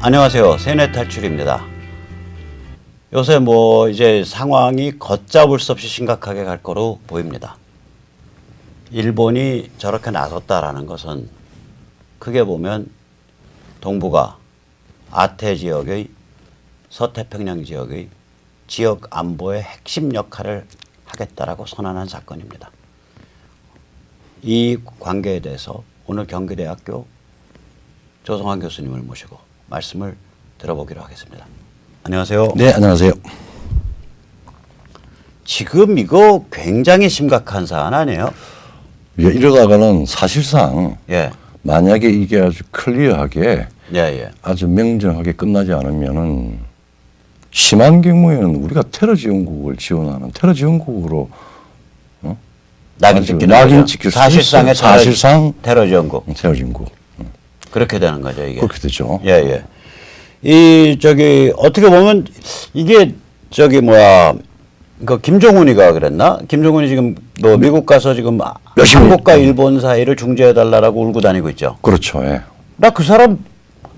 안녕하세요. 세뇌 탈출입니다. 요새 이제 상황이 걷잡을 수 없이 심각하게 갈 거로 보입니다. 일본이 저렇게 나섰다라는 것은 크게 보면 동북아, 아태 지역의 서태평양 지역의 지역 안보의 핵심 역할을 하겠다라고 선언한 사건입니다. 이 관계에 대해서 오늘 경기대학교 조성환 교수님을 모시고 말씀을 들어보기로 하겠습니다. 안녕하세요. 네, 안녕하세요. 지금 이거 굉장히 심각한 사안 아니에요? 예, 이러다가는 사실상 만약에 이게 아주 클리어하게 아주 명정하게 끝나지 않으면은 심한 경우에는 우리가 테러 지원국을 지원하는 테러 지원국으로 낙인 찍히는 사실상의 사실상 테러 지원국. 테러 지원국. 그렇게 되는 거죠, 이게. 그렇게 되죠. 어떻게 보면 이게 김정은이가 그랬나? 김정은이 지금 미국 가서 지금 한국과 일본 사이를 중재해달라고 울고 다니고 있죠. 그렇죠. 예. 나 그 사람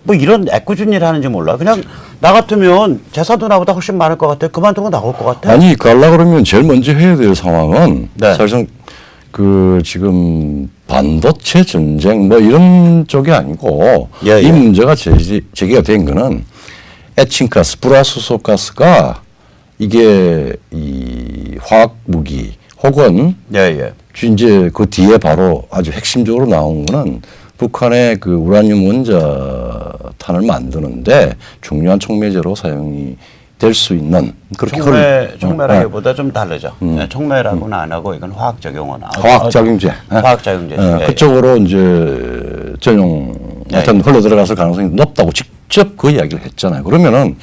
이런 애꿎은 일 하는지 몰라. 그냥 나 같으면 재산도 나보다 훨씬 많을 것 같아. 그만두고 나올 것 같아. 아니, 가려고 그러면 제일 먼저 해야 될 상황은 사실상 지금 반도체 전쟁 이런 쪽이 아니고 이 문제가 제기가 된 거는 에칭가스, 불화수소가스가 이게 이 화학 무기 혹은 이제 그 뒤에 바로 아주 핵심적으로 나온 거는 북한의 그 우라늄 원자탄을 만드는데 중요한 촉매제로 사용이 될 수 있는 그렇게 촉매라기보다 좀 다르죠. 촉매라고는 안 하고 이건 화학작용은 화학작용제. 화학작용제. 그쪽으로 이제 전용 하여튼 흘러 들어갔을 가능성이 높다고 직접 그 이야기를 했잖아요. 그러면은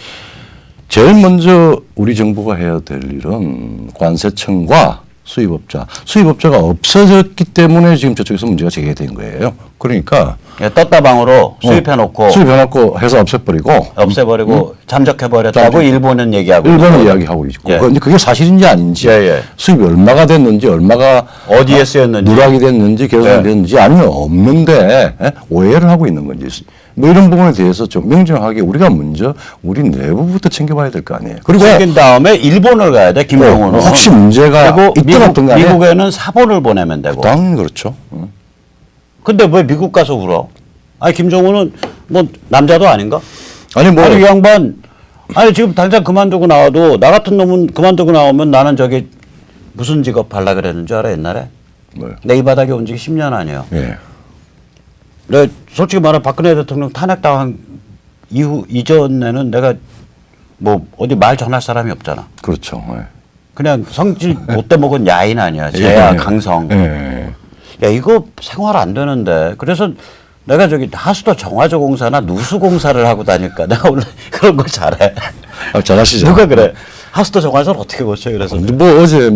제일 먼저 우리 정부가 해야 될 일은 관세청과 수입업자가 없어졌기 때문에 지금 저쪽에서 문제가 제기된 거예요. 그러니까 떴다방으로 수입해놓고 해서 없애버리고 잠적해버렸다고 일본은 얘기하고 이야기하고 있고 그런데 그게 사실인지 아닌지 수입이 얼마가 됐는지 얼마가 어디에 쓰였는지 누락이 됐는지 계산이 됐는지 아니면 없는데 오해를 하고 있는 건지 이런 부분에 대해서 좀 명정하게 우리가 먼저 우리 내부부터 챙겨봐야 될 거 아니에요. 그리고 챙긴 다음에 일본을 가야 돼. 김정은은 혹시 문제가 있든 없든 간에 미국에는 사본을 보내면 되고. 당연히 그렇죠. 근데 왜 미국 가서 울어? 아니 김정은은 남자도 아닌가? 아니 이 양반 지금 당장 그만두고 나와도 나 같은 놈은 그만두고 나오면 나는 무슨 직업 할라 그랬는 줄 알아 옛날에? 내 이 바닥에 온 지 10년 아니에요. 내가 솔직히 말하면 박근혜 대통령 탄핵당한 이전에는 내가 어디 말 전할 사람이 없잖아. 그렇죠. 그냥 성질 못돼 먹은 야인 아니야. 제야 강성. 야 이거 생활 안 되는데 그래서 내가 하수도 정화조 공사나 누수 공사를 하고 다닐까. 내가 원래 그런 걸 잘해. 잘하시죠. 누가 그래? 하수도 정화조를 어떻게 고쳐? 그래서 어제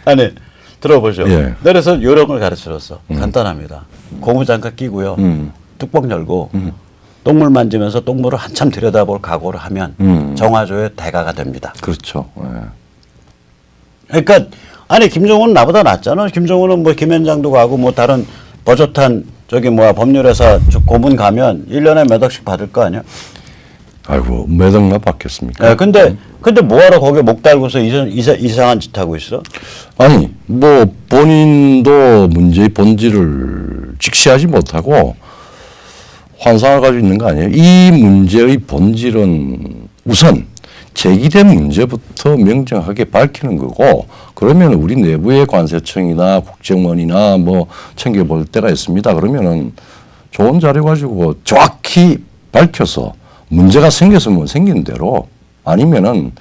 아니 들어보죠. 그래서 요령을 가르쳐줬어. 간단합니다. 고무장갑 끼고요. 뚜껑 열고 똥물 만지면서 똥물을 한참 들여다볼 각오를 하면 정화조의 대가가 됩니다. 그렇죠. 그러니까 김정은은 나보다 낫잖아. 김정은은 김현장도 가고 다른 버젓한 법률회사 고문 가면 1년에 몇 억씩 받을 거 아니야? 아이고 몇 억나 받겠습니까? 근데 뭐하러 거기에 목 달고서 이상한 짓 하고 있어? 아니 본인도 문제의 본질을 직시하지 못하고 환상을 가지고 있는 거 아니에요? 이 문제의 본질은 우선 제기된 문제부터 명정하게 밝히는 거고 그러면 우리 내부의 관세청이나 국정원이나 챙겨볼 때가 있습니다. 그러면은 좋은 자료 가지고 정확히 밝혀서 문제가 생겼으면 생긴 대로 아니면은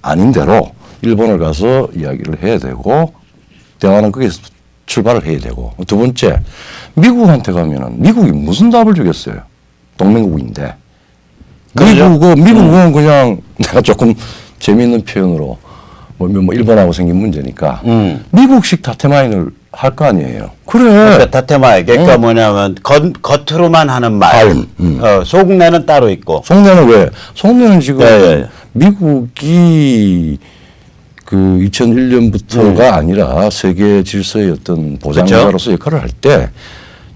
아닌 대로 일본을 가서 이야기를 해야 되고 대화는 거기서 출발을 해야 되고 두 번째 미국한테 가면은 미국이 무슨 답을 주겠어요. 동맹국인데. 미국은 그냥 내가 조금 재미있는 표현으로 일본하고 생긴 문제니까 미국식 다테마인을 할 거 아니에요. 그래. 다테마인 뭐냐면 겉으로만 하는 말. 속내는 따로 있고. 속내는 왜? 속내는 지금 미국이 2001년부터가 아니라 세계 질서의 어떤 보장자로서 역할을 할 때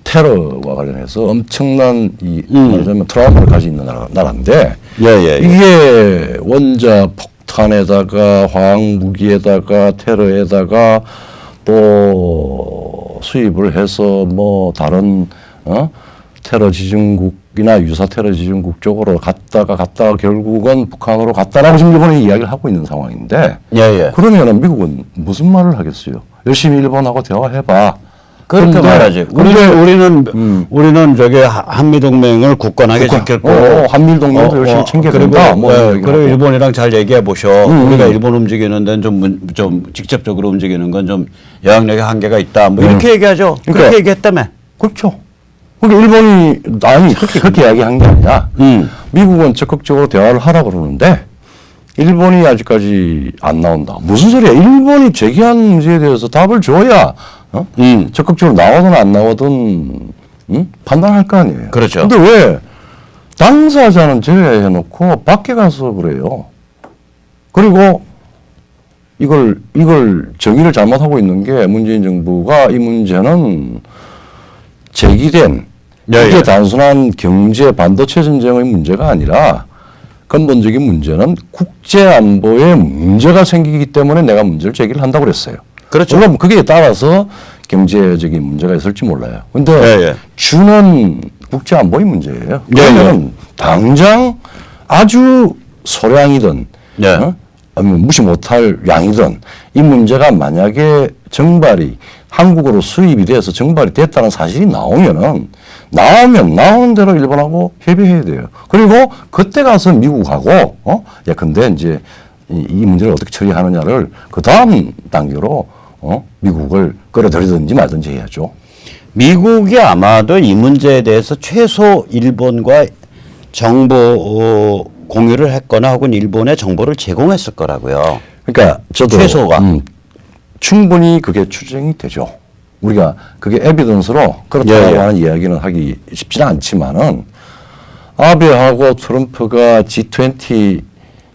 테러와 관련해서 엄청난 말하자면 트라우마를 가지고 있는 나라인데 예. 이게 원자 폭탄에다가 화학 무기에다가 테러에다가 또 수입을 해서 뭐 다른 테러 지중국이나 유사 테러 지중국 쪽으로 갔다가 결국은 북한으로 갔다라고 지금 일본이 이야기를 하고 있는 상황인데 예. 그러면은 미국은 무슨 말을 하겠어요? 열심히 일본하고 대화해봐. 그렇게 말하지. 우리는 저기 한미 동맹을 굳건하게 지켰고, 한미 동맹도 열심히 챙겨야 그리고 된다. 그리고 일본이랑 잘 얘기해 보셔. 우리가 일본 움직이는 데는 좀 직접적으로 움직이는 건 좀 영향력의 한계가 있다. 뭐 이렇게 얘기하죠. 그렇게 얘기했다며. 그렇죠. 그러니까 일본이 아니 그렇게 이야기한 게 아니라 미국은 적극적으로 대화를 하라 그러는데 일본이 아직까지 안 나온다. 무슨 소리야? 일본이 제기한 문제에 대해서 답을 줘야 적극적으로 나오든 안 나오든 판단할 거 아니에요. 그렇죠. 근데 왜 당사자는 제외해놓고 밖에 가서 그래요. 그리고 이걸 정의를 잘못하고 있는 게 문재인 정부가 이 문제는 제기된 이게 단순한 경제 반도체 전쟁의 문제가 아니라 근본적인 문제는 국제 안보에 문제가 생기기 때문에 내가 문제를 제기를 한다고 그랬어요. 그렇죠. 물론 그게 따라서 경제적인 문제가 있을지 몰라요. 근데 주는 국제 안보의 문제예요. 그러면 당장 아주 소량이든 아니면 무시 못할 양이든 이 문제가 만약에 정발이 한국으로 수입이 돼서 정발이 됐다는 사실이 나오면 나오는 대로 일본하고 협의해야 돼요. 그리고 그때 가서 미국하고 야 근데 이제 이 문제를 어떻게 처리하느냐를 그 다음 단계로 미국을 끌어들이든지 말든지 해야죠. 미국이 아마도 이 문제에 대해서 최소 일본과 정보 공유를 했거나 혹은 일본에 정보를 제공했을 거라고요. 그러니까 저도 최소가 충분히 그게 추정이 되죠. 우리가 그게 에비던스로 그렇다고 하는 이야기는 하기 쉽지는 않지만은 아베하고 트럼프가 G20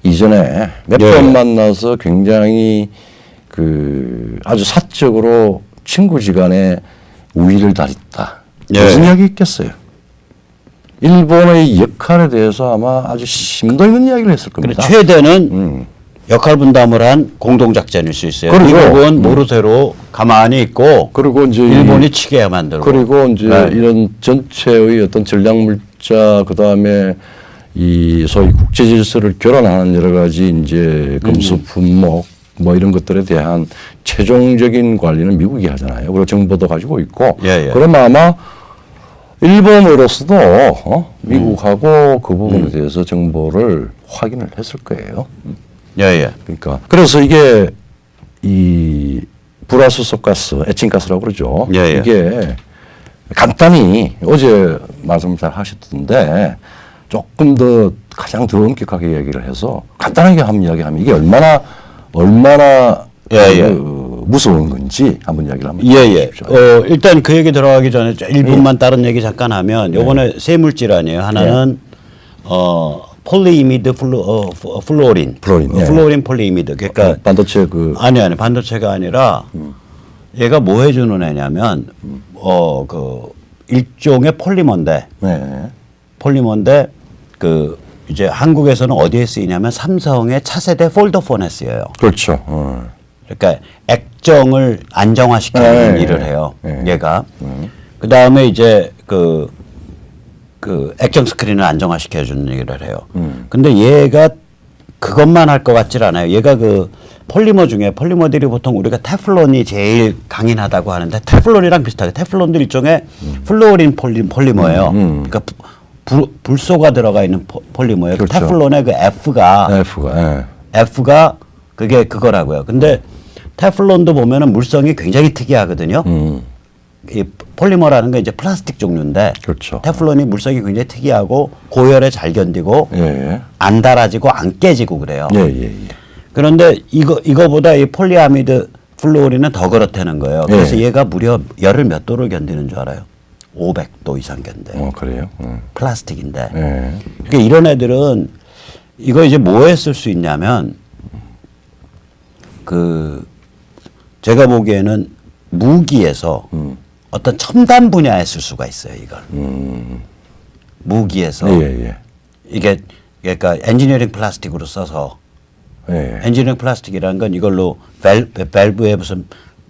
이전에 몇 번 만나서 굉장히 그 아주 사적으로 친구지간에 우위를 다했다. 무슨 이야기 있겠어요? 일본의 역할에 대해서 아마 아주 심도 있는 이야기를 했을 겁니다. 최대는 역할 분담을 한 공동작전일 수 있어요. 그리고 미국은 모르쇠로 가만히 있고 그리고 이제 일본이 치게 만들고 그리고 이제 이런 전체의 어떤 전략 물자 그다음에 이 소위 국제 질서를 교란하는 여러 가지 이제 금수 품목 뭐 이런 것들에 대한 최종적인 관리는 미국이 하잖아요. 그리고 정보도 가지고 있고 그러면 아마 일본으로서도 미국하고 그 부분에 대해서 정보를 확인을 했을 거예요. 그러니까 그래서 이게 이 불화수소가스, 에칭가스라고 그러죠. 이게 간단히 어제 말씀 잘 하셨던데 조금 더 가장 더 엄격하게 얘기를 해서 간단하게 한번 이야기하면 이게 얼마나 무서운 건지 한번 이야기를 한번 해주십시오. 일단 그 얘기 들어가기 전에 1분만 다른 얘기 잠깐 하면 요번에 세 물질 아니에요. 하나는 폴리이미드 플루오린. 플루오린 폴리이미드. 그러니까 반도체 그 아니 반도체가 아니라 얘가 뭐 해주는 애냐면 그 일종의 폴리머인데 폴리머인데 그 이제 한국에서는 어디에 쓰이냐면 삼성의 차세대 폴더폰에 쓰여요. 그렇죠. 그러니까 액정을 안정화시키는 일을 해요. 얘가. 그 다음에 이제 그 액정 스크린을 안정화시켜주는 일을 해요. 근데 얘가 그것만 할 것 같질 않아요. 얘가 그 폴리머 중에 폴리머들이 보통 우리가 테플론이 제일 강인하다고 하는데 테플론이랑 비슷하게 테플론도 일종의 플루오린 폴리머예요. 그러니까 불소가 들어가 있는 폴리머예요. 그렇죠. 테플론의 그 F가 그게 그거라고요. 근데 테플론도 보면은 물성이 굉장히 특이하거든요. 이 폴리머라는 게 이제 플라스틱 종류인데 그렇죠. 테플론이 물성이 굉장히 특이하고 고열에 잘 견디고 안 달아지고 안 깨지고 그래요. 그런데 이거보다 이 폴리아미드 플루오린은 더 그렇다는 거예요. 그래서 얘가 무려 열을 몇 도를 견디는 줄 알아요? 500도 이상 견뎌요. 그래요? 플라스틱인데. 그러니까 이런 애들은 이거 이제 뭐에 쓸 수 있냐면 제가 보기에는 무기에서 어떤 첨단 분야에 쓸 수가 있어요, 이걸. 무기에서. 이게 그러니까 엔지니어링 플라스틱으로 써서 엔지니어링 플라스틱이라는 건 이걸로 밸브에 무슨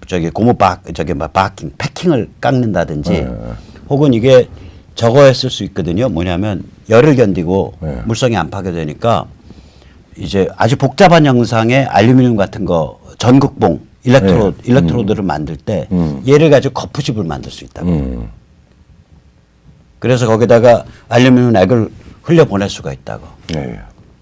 저기 고무 바킹, 패킹을 깎는다든지 혹은 이게 저거에 쓸 수 있거든요. 뭐냐면 열을 견디고 물성이 안 파괴되니까 이제 아주 복잡한 형상의 알루미늄 같은 거 전극봉 일렉트로드를 만들 때 얘를 가지고 거푸집을 만들 수 있다고. 그래서 거기다가 알루미늄 액을 흘려 보낼 수가 있다고.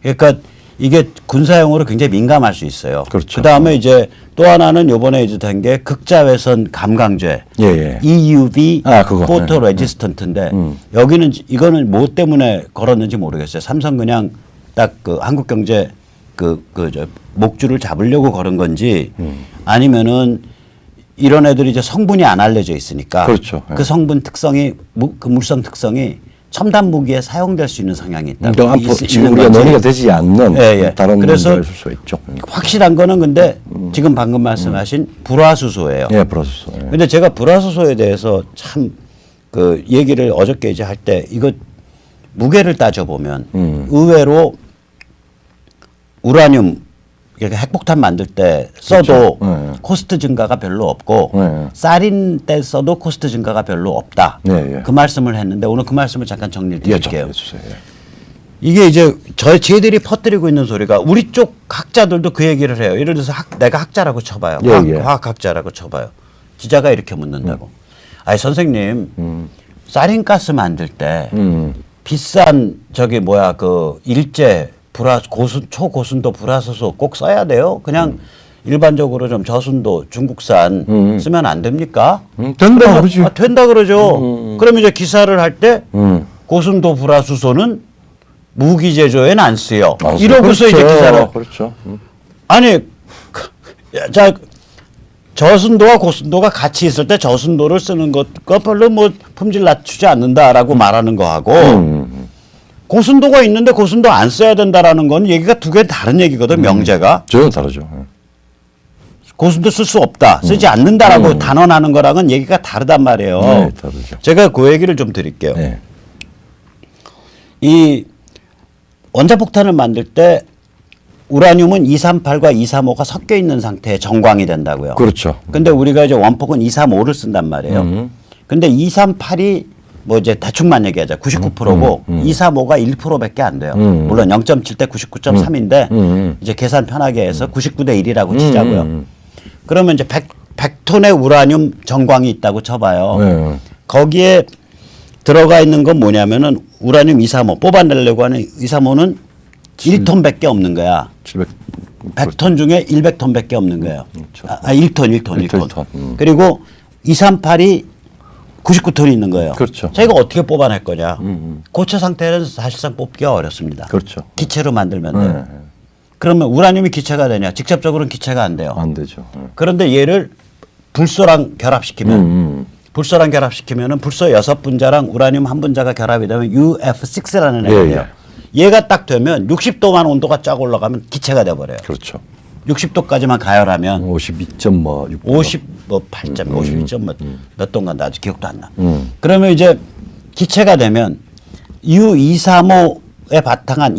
그러니까 이게 군사용으로 굉장히 민감할 수 있어요. 그렇죠. 그다음에 이제 또 하나는 요번에 이제 된 게 극자외선 감강제 EUV 포토 레지스턴트인데 여기는 이거는 뭐 때문에 걸었는지 모르겠어요. 삼성 그냥 딱 그 한국경제 저 목줄을 잡으려고 걸은 건지 아니면은 이런 애들이 이제 성분이 안 알려져 있으니까 그렇죠. 그 성분 특성이 그 물성 특성이 첨단 무기에 사용될 수 있는 성향이 있다. 그러니까 지금 우리가 논의가 되지 않는 다른 그래서 문제가 있을 수 있죠. 확실한 거는 근데 지금 방금 말씀하신 불화수소예요. 불화수소. 근데 제가 불화수소에 대해서 참 그 얘기를 어저께 이제 할 때 이거 무게를 따져보면 의외로 우라늄 그러니까 핵폭탄 만들 때 써도 그렇죠. 코스트 증가가 별로 없고 사린 때 써도 코스트 증가가 별로 없다. 그 말씀을 했는데 오늘 그 말씀을 잠깐 정리를 드릴게요. 이게 이제 쟤들이 퍼뜨리고 있는 소리가 우리 쪽 학자들도 그 얘기를 해요. 예를 들어서 내가 학자라고 쳐봐요. 과학학자라고 쳐봐요. 기자가 이렇게 묻는다고. 아니 선생님 사린가스 만들 때 비싼 저기 뭐야 그 일제 초고순도 불화수소 꼭 써야 돼요? 그냥 일반적으로 좀 저순도 중국산 쓰면 안 됩니까? 된다 그러지. 된다 그러죠. 그러면 이제 기사를 할 때 고순도 불화수소는 무기 제조에는 안 쓰여. 이러고서 이제 기사를. 그렇죠. 아니, 자, 저순도와 고순도가 같이 있을 때 저순도를 쓰는 것과 별로 뭐 품질 낮추지 않는다라고 말하는 거하고 고순도가 있는데 고순도 안 써야 된다라는 건 얘기가 두 개 다른 얘기거든, 명제가. 전혀 다르죠. 고순도 쓸 수 없다, 쓰지 않는다라고 단언하는 거랑은 얘기가 다르단 말이에요. 다르죠. 제가 그 얘기를 좀 드릴게요. 이 원자폭탄을 만들 때 우라늄은 238과 235가 섞여 있는 상태에 정광이 된다고요. 그렇죠. 근데 우리가 이제 원폭은 235를 쓴단 말이에요. 근데 238이 뭐 이제 대충만 얘기하자. 99%고 235가 1%밖에 안 돼요. 물론 0.7 대 99.3인데 이제 계산 편하게 해서 99대 1이라고 치자고요. 그러면 이제 100톤의 우라늄 정광이 있다고 쳐봐요. 거기에 들어가 있는 건 뭐냐면은 우라늄 235 뽑아내려고 하는 235는 1톤밖에 없는 거야. 100톤 중에 100톤밖에 없는 거예요. 1톤. 그리고 238이 99톤이 있는 거예요. 그렇죠. 저희가 어떻게 뽑아낼 거냐. 고체 상태는 사실상 뽑기가 어렵습니다. 그렇죠. 기체로 만들면 돼요. 그러면 우라늄이 기체가 되냐. 직접적으로는 기체가 안 돼요. 안 되죠. 그런데 얘를 불소랑 결합시키면 불소랑 결합시키면은 불소 6분자랑 우라늄 1분자가 결합이 되면 UF6라는 애가 돼요. 얘가 딱 되면 60도만 온도가 쫙 올라가면 기체가 돼버려요. 그렇죠. 60도까지만 가열하면 52.6 58점, 52점 몇 도인가 나 아직 기억도 안 나. 그러면 이제 기체가 되면 U235에 바탕한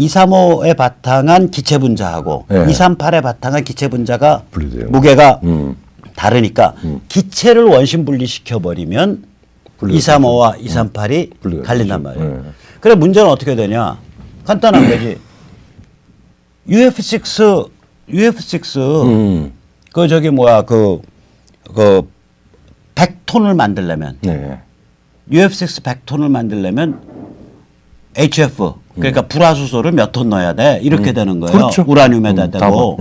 기체 분자하고 238에 바탕한 기체 분자가 분리돼요. 무게가 다르니까 기체를 원심 분리시켜 버리면 235와 238이 갈린단 말이에요. 그래 문제는 어떻게 되냐? 간단한 거지. UF6 그 저기 뭐야 그 100톤을 만들려면 UF6 100톤을 만들려면 HF 그러니까 불화수소를 몇 톤 넣어야 돼 이렇게 되는 거예요. 그렇죠. 우라늄에다 대고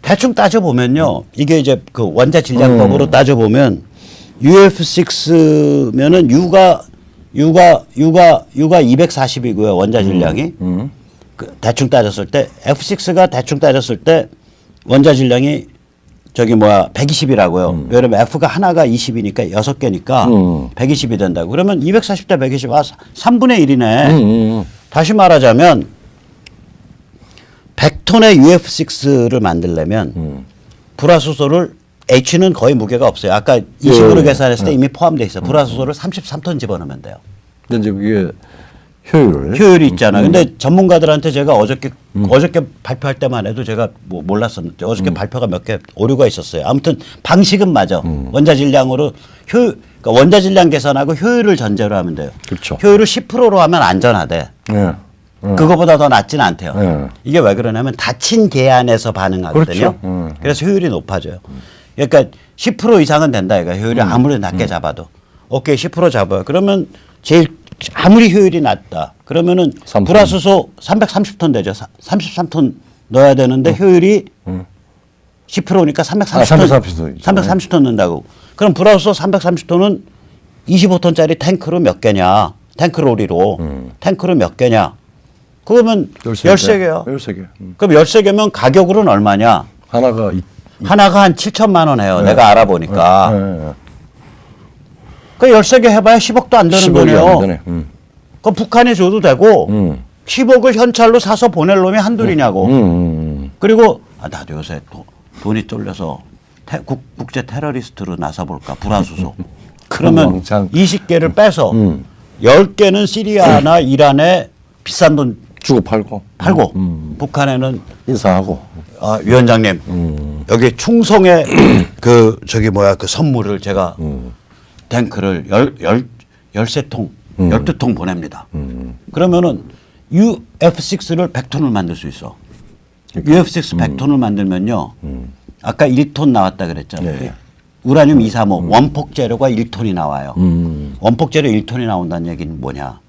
대충 따져 보면요 이게 이제 그 원자 질량법으로 따져 보면 UF6면은 U가 240이고요 원자 질량이. 그 대충 따졌을 때 F6가 대충 따졌을 때 원자 질량이 저기 뭐야 120이라고요. 왜냐면 F가 하나가 20이니까 6개니까 120이 된다고. 그러면 240대 120 3분의 1이네. 다시 말하자면 100톤의 UF6를 만들려면 불화수소를 H는 거의 무게가 없어요. 아까 20으로 계산했을 때 예. 이미 포함되어 있어요. 불화수소를 33톤 집어넣으면 돼요. 근데 이제 그게 효율을 효율이 있잖아요. 근데 전문가들한테 제가 어저께 발표할 때만 해도 제가 뭐 몰랐었는데 어저께 발표가 몇 개 오류가 있었어요. 아무튼 방식은 맞아. 원자 질량으로 그러니까 원자 질량 계산하고 효율을 전제로 하면 돼요. 그렇죠. 효율을 10%로 하면 안전하대. 예. 그거보다 더 낮지는 않대요. 예. 이게 왜 그러냐면 닫힌 계안에서 반응하거든요. 그렇죠. 그래서 효율이 높아져요. 그러니까 10% 이상은 된다 이거 효율이 아무리 낮게 잡아도. 오케이 10% 잡아요. 그러면 제일 아무리 효율이 낮다. 그러면은 3톤. 불화수소 330톤 되죠. 33톤 넣어야 되는데 효율이 10%니까 330톤. 330톤 넣는다고. 그럼 불화수소 330톤은 25톤짜리 탱크로 몇 개냐? 탱크로리로. 탱크로 몇 개냐? 그러면 13개야. 13개. 그럼 13개면 가격으로는 얼마냐? 하나가 하나가 한 7천만 원 해요. 네. 내가 알아보니까. 네. 그 13개 해봐야 10억도 안 되는 10억이 거네요. 안 되네. 그 북한이 줘도 되고 10억을 현찰로 사서 보낼 놈이 한둘이냐고. 그리고 나도 요새 돈이 쫄려서 국제 테러리스트로 나서볼까. 불화수소. 그러면 왕창. 20개를 빼서 10개는 시리아나 이란에 비싼 돈 주고 팔고 북한에는 인사하고 위원장님 여기 충성의 그 선물을 제가 탱크를 13통 12통 보냅니다. 그러면은 UF6를 100톤을 만들 수 있어. UF6 100톤을 만들면요. 아까 1톤 나왔다 그랬잖아요. 네. 우라늄 235 원폭 재료가 1톤이 나와요. 원폭 재료 1톤이 나온다는 얘기는 뭐냐?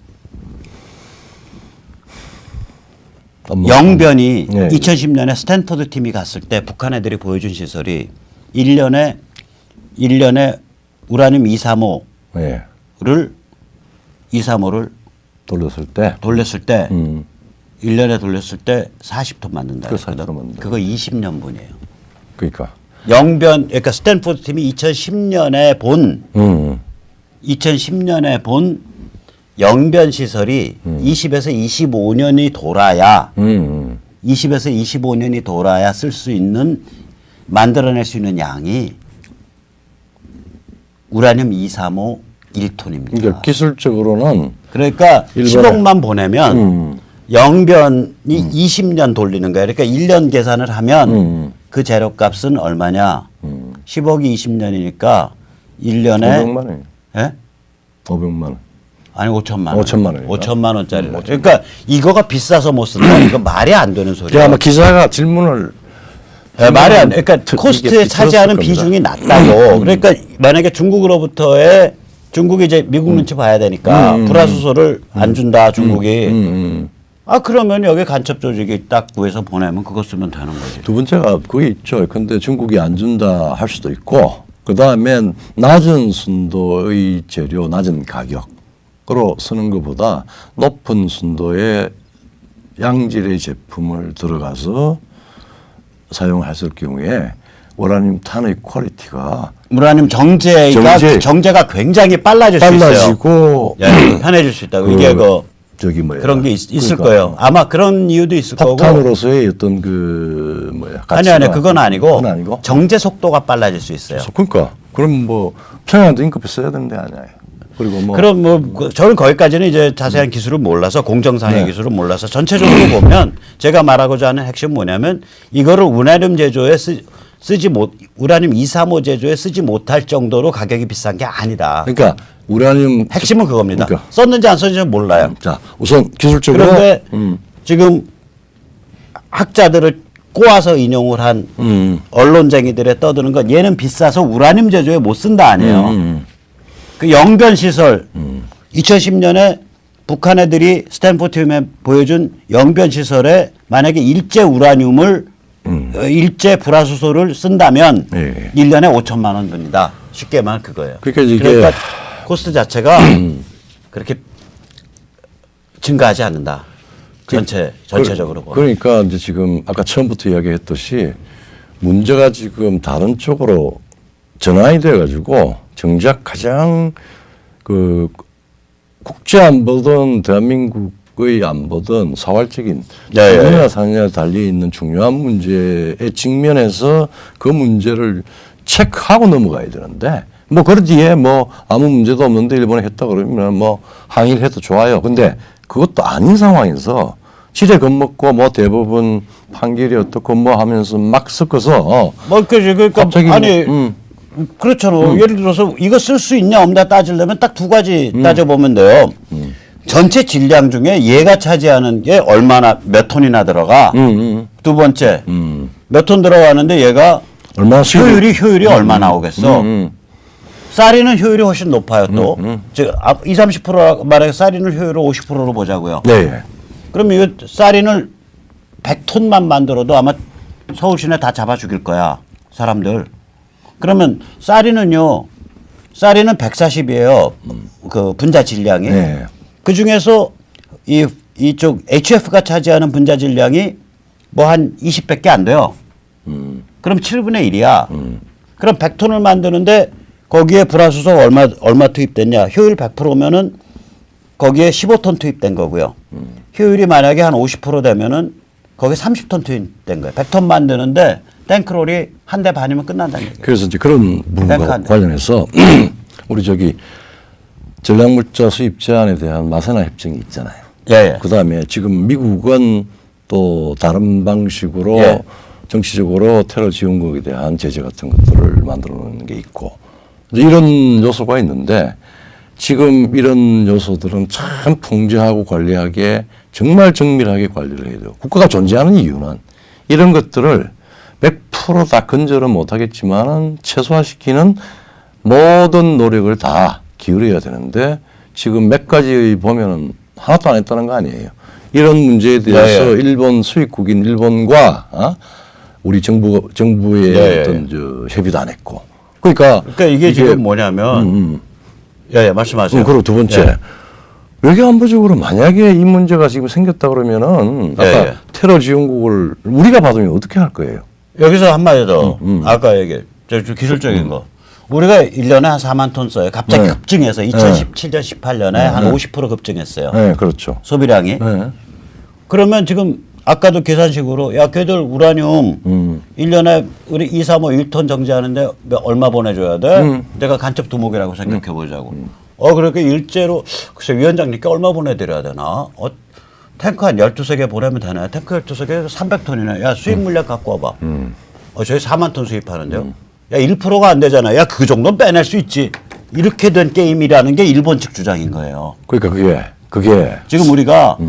영변이 네. 2010년에 스탠퍼드 팀이 갔을 때 북한 애들이 보여준 시설이 1년에 우라늄 235를 네. 235를 돌렸을 때 1년에 돌렸을 때 40톤 만든다. 그 40톤 만든다. 그거 20년분이에요. 그러니까 영변 그러니까 스탠퍼드 팀이 2010년에 본 영변 시설이 20에서 25년이 돌아야 20에서 25년이 돌아야 쓸 수 있는 만들어낼 수 있는 양이 우라늄 235 1톤입니다. 그러니까 기술적으로는 그러니까 일본에. 10억만 보내면 영변이 20년 돌리는 거예요. 그러니까 1년 계산을 하면 그 재료값은 얼마냐? 10억이 20년이니까 1년에 500만 원. 예? 500만 원. 아니 5천만 원. 5천만 원이요? 5천만 원짜리. 그러니까 이거가 비싸서 못 쓴다. 이거 말이 안 되는 소리야. 그러니까 아마 기자가 질문을 말이 안 돼. 그러니까 코스트에 이게 차지하는 들었을 비중이 낮다고. 그러니까 만약에 중국으로부터의 중국이 이제 미국 눈치 봐야 되니까 불화수소를 안 준다 중국이. 그러면 여기 간첩 조직이 딱 구해서 보내면 그거 쓰면 되는 거지. 두 번째가 그게 있죠. 근데 중국이 안 준다 할 수도 있고 그다음엔 낮은 순도의 재료, 낮은 가격으로 쓰는 것보다 높은 순도의 양질의 제품을 들어가서 사용했을 경우에 우라늄 탄의 퀄리티가 우라늄 정제가 굉장히 빨라질 수 있어요. 빨라지고 예, 편해질 수 있다고. 이게 저기 뭐야 그런 게 있을 그러니까 거예요. 아마 그런 이유도 있을 거고. 폭탄으로서의 어떤 그 뭐야 아니 그건 아니고 그건 아니고 정제 속도가 빨라질 수 있어요. 그러니까 그럼 뭐 평양도 인급해 써야 되는데 아니에요. 그리고 뭐 그럼 저는 거기까지는 이제 자세한 기술을 몰라서 공정상의 네. 기술을 몰라서 전체적으로 보면 제가 말하고자 하는 핵심 뭐냐면 이거를 우라늄 제조에 우라늄 235 제조에 쓰지 못할 정도로 가격이 비싼 게 아니다. 그러니까 우라늄 핵심은 그겁니다. 그러니까. 썼는지 안 썼는지 몰라요. 자 우선 기술적으로 그런데 지금 학자들을 꼬아서 인용을 한 언론쟁이들의 떠드는 건 얘는 비싸서 우라늄 제조에 못 쓴다 아니에요. 그 영변 시설 2010년에 북한 애들이 스탠포드팀에 보여준 영변 시설에 만약에 일제 우라늄을 일제 불화수소를 쓴다면 예. 1년에 5천만 원 듭니다. 쉽게 말하면 그거예요. 그러니까 이게 그러니까 코스트 자체가 그렇게 증가하지 않는다. 전체적으로 보면. 그러니까 이제 지금 아까 처음부터 이야기했듯이 문제가 지금 다른 쪽으로 전환이 돼가지고 정작 가장 그 국제 안보든 대한민국의 안보든 사활적인 네, 사느냐 사느냐 달려 있는 중요한 문제에 직면해서 그 문제를 체크하고 넘어가야 되는데 뭐 그러기에 뭐 아무 문제도 없는데 일본에 했다 그러면 뭐 항의를 해도 좋아요. 근데 그것도 아닌 상황에서 지레 겁먹고 뭐 대법원 판결이 어떻고 뭐 하면서 막 섞어서 뭐 그러니까 갑자기 아니 그렇잖아. 예를 들어서 이거 쓸 수 있냐 없냐 따지려면 딱 두 가지 따져보면 돼요. 전체 질량 중에 얘가 차지하는 게 얼마나 몇 톤이나 들어가. 두 번째 몇 톤 들어가는데 얘가 얼마나 효율이 얼마 나오겠어. 쌀이는 효율이 훨씬 높아요. 또 즉 20-30% 말해 쌀이는 효율을 50%로 보자고요. 네. 그럼 이거 쌀인을 100톤만 만들어도 아마 서울 시내 다 잡아 죽일 거야 사람들. 그러면 쌀이는요. 쌀이는 140이에요. 그 분자 질량이. 네. 그 중에서 이쪽 HF가 차지하는 분자 질량이 뭐 한 20밖에 안 돼요. 그럼 7분의 1이야. 그럼 100톤을 만드는데 거기에 불화수소 얼마 투입됐냐? 효율 100%면은 거기에 15톤 투입된 거고요. 효율이 만약에 한 50% 되면은 거기에 30톤 투입된 거예요. 100톤 만드는데 탱크롤이 한 대 반이면 끝난다는 얘기예요. 그래서 이제 그런 부분과 관련해서 우리 저기 전략물자 수입 제한에 대한 마세나 협정이 있잖아요. 예. 그다음에 지금 미국은 또 다른 방식으로 예. 정치적으로 테러 지원국에 대한 제재 같은 것들을 만들어 놓는 게 있고 이런 요소가 있는데 지금 이런 요소들은 참 통제하고 관리하기에 정말 정밀하게 관리를 해야 돼요. 국가가 존재하는 이유는 이런 것들을 100% 다 건절은 못하겠지만은 최소화시키는 모든 노력을 다 기울여야 되는데 지금 몇 가지 보면은 하나도 안 했다는 거 아니에요. 이런 문제에 대해서 일본 수입국인 일본과 우리 정부의 어떤 저 협의도 안 했고. 그러니까 이게 지금 뭐냐면 말씀하세요. 그리고 두 번째 외교안보적으로 만약에 이 문제가 지금 생겼다 그러면은 아까 테러 지원국을 우리가 받으면 어떻게 할 거예요? 여기서 한마디 더 아까 저 기술적인 거. 우리가 1년에 한 4만 톤 써요. 갑자기 급증해서 2017년, 18년에 한 50% 급증했어요. 네, 그렇죠. 소비량이. 네. 그러면 지금 아까도 계산식으로 야 걔들 우라늄 1년에 우리 2, 3, 5, 1톤 정지하는데 얼마 보내줘야 돼? 내가 간첩 두목이라고 생각해 보자고. 그러니까 일제로 글쎄 위원장님께 얼마 보내드려야 되나? 탱크 한 12개 보내면 되나? 탱크 12개 300톤이네. 야 수입 물량 갖고 와봐. 저희 4만 톤 수입하는데요. 야 1%가 안 되잖아. 야 그 정도는 빼낼 수 있지. 이렇게 된 게임이라는 게 일본 측 주장인 거예요. 그러니까 그게 지금 우리가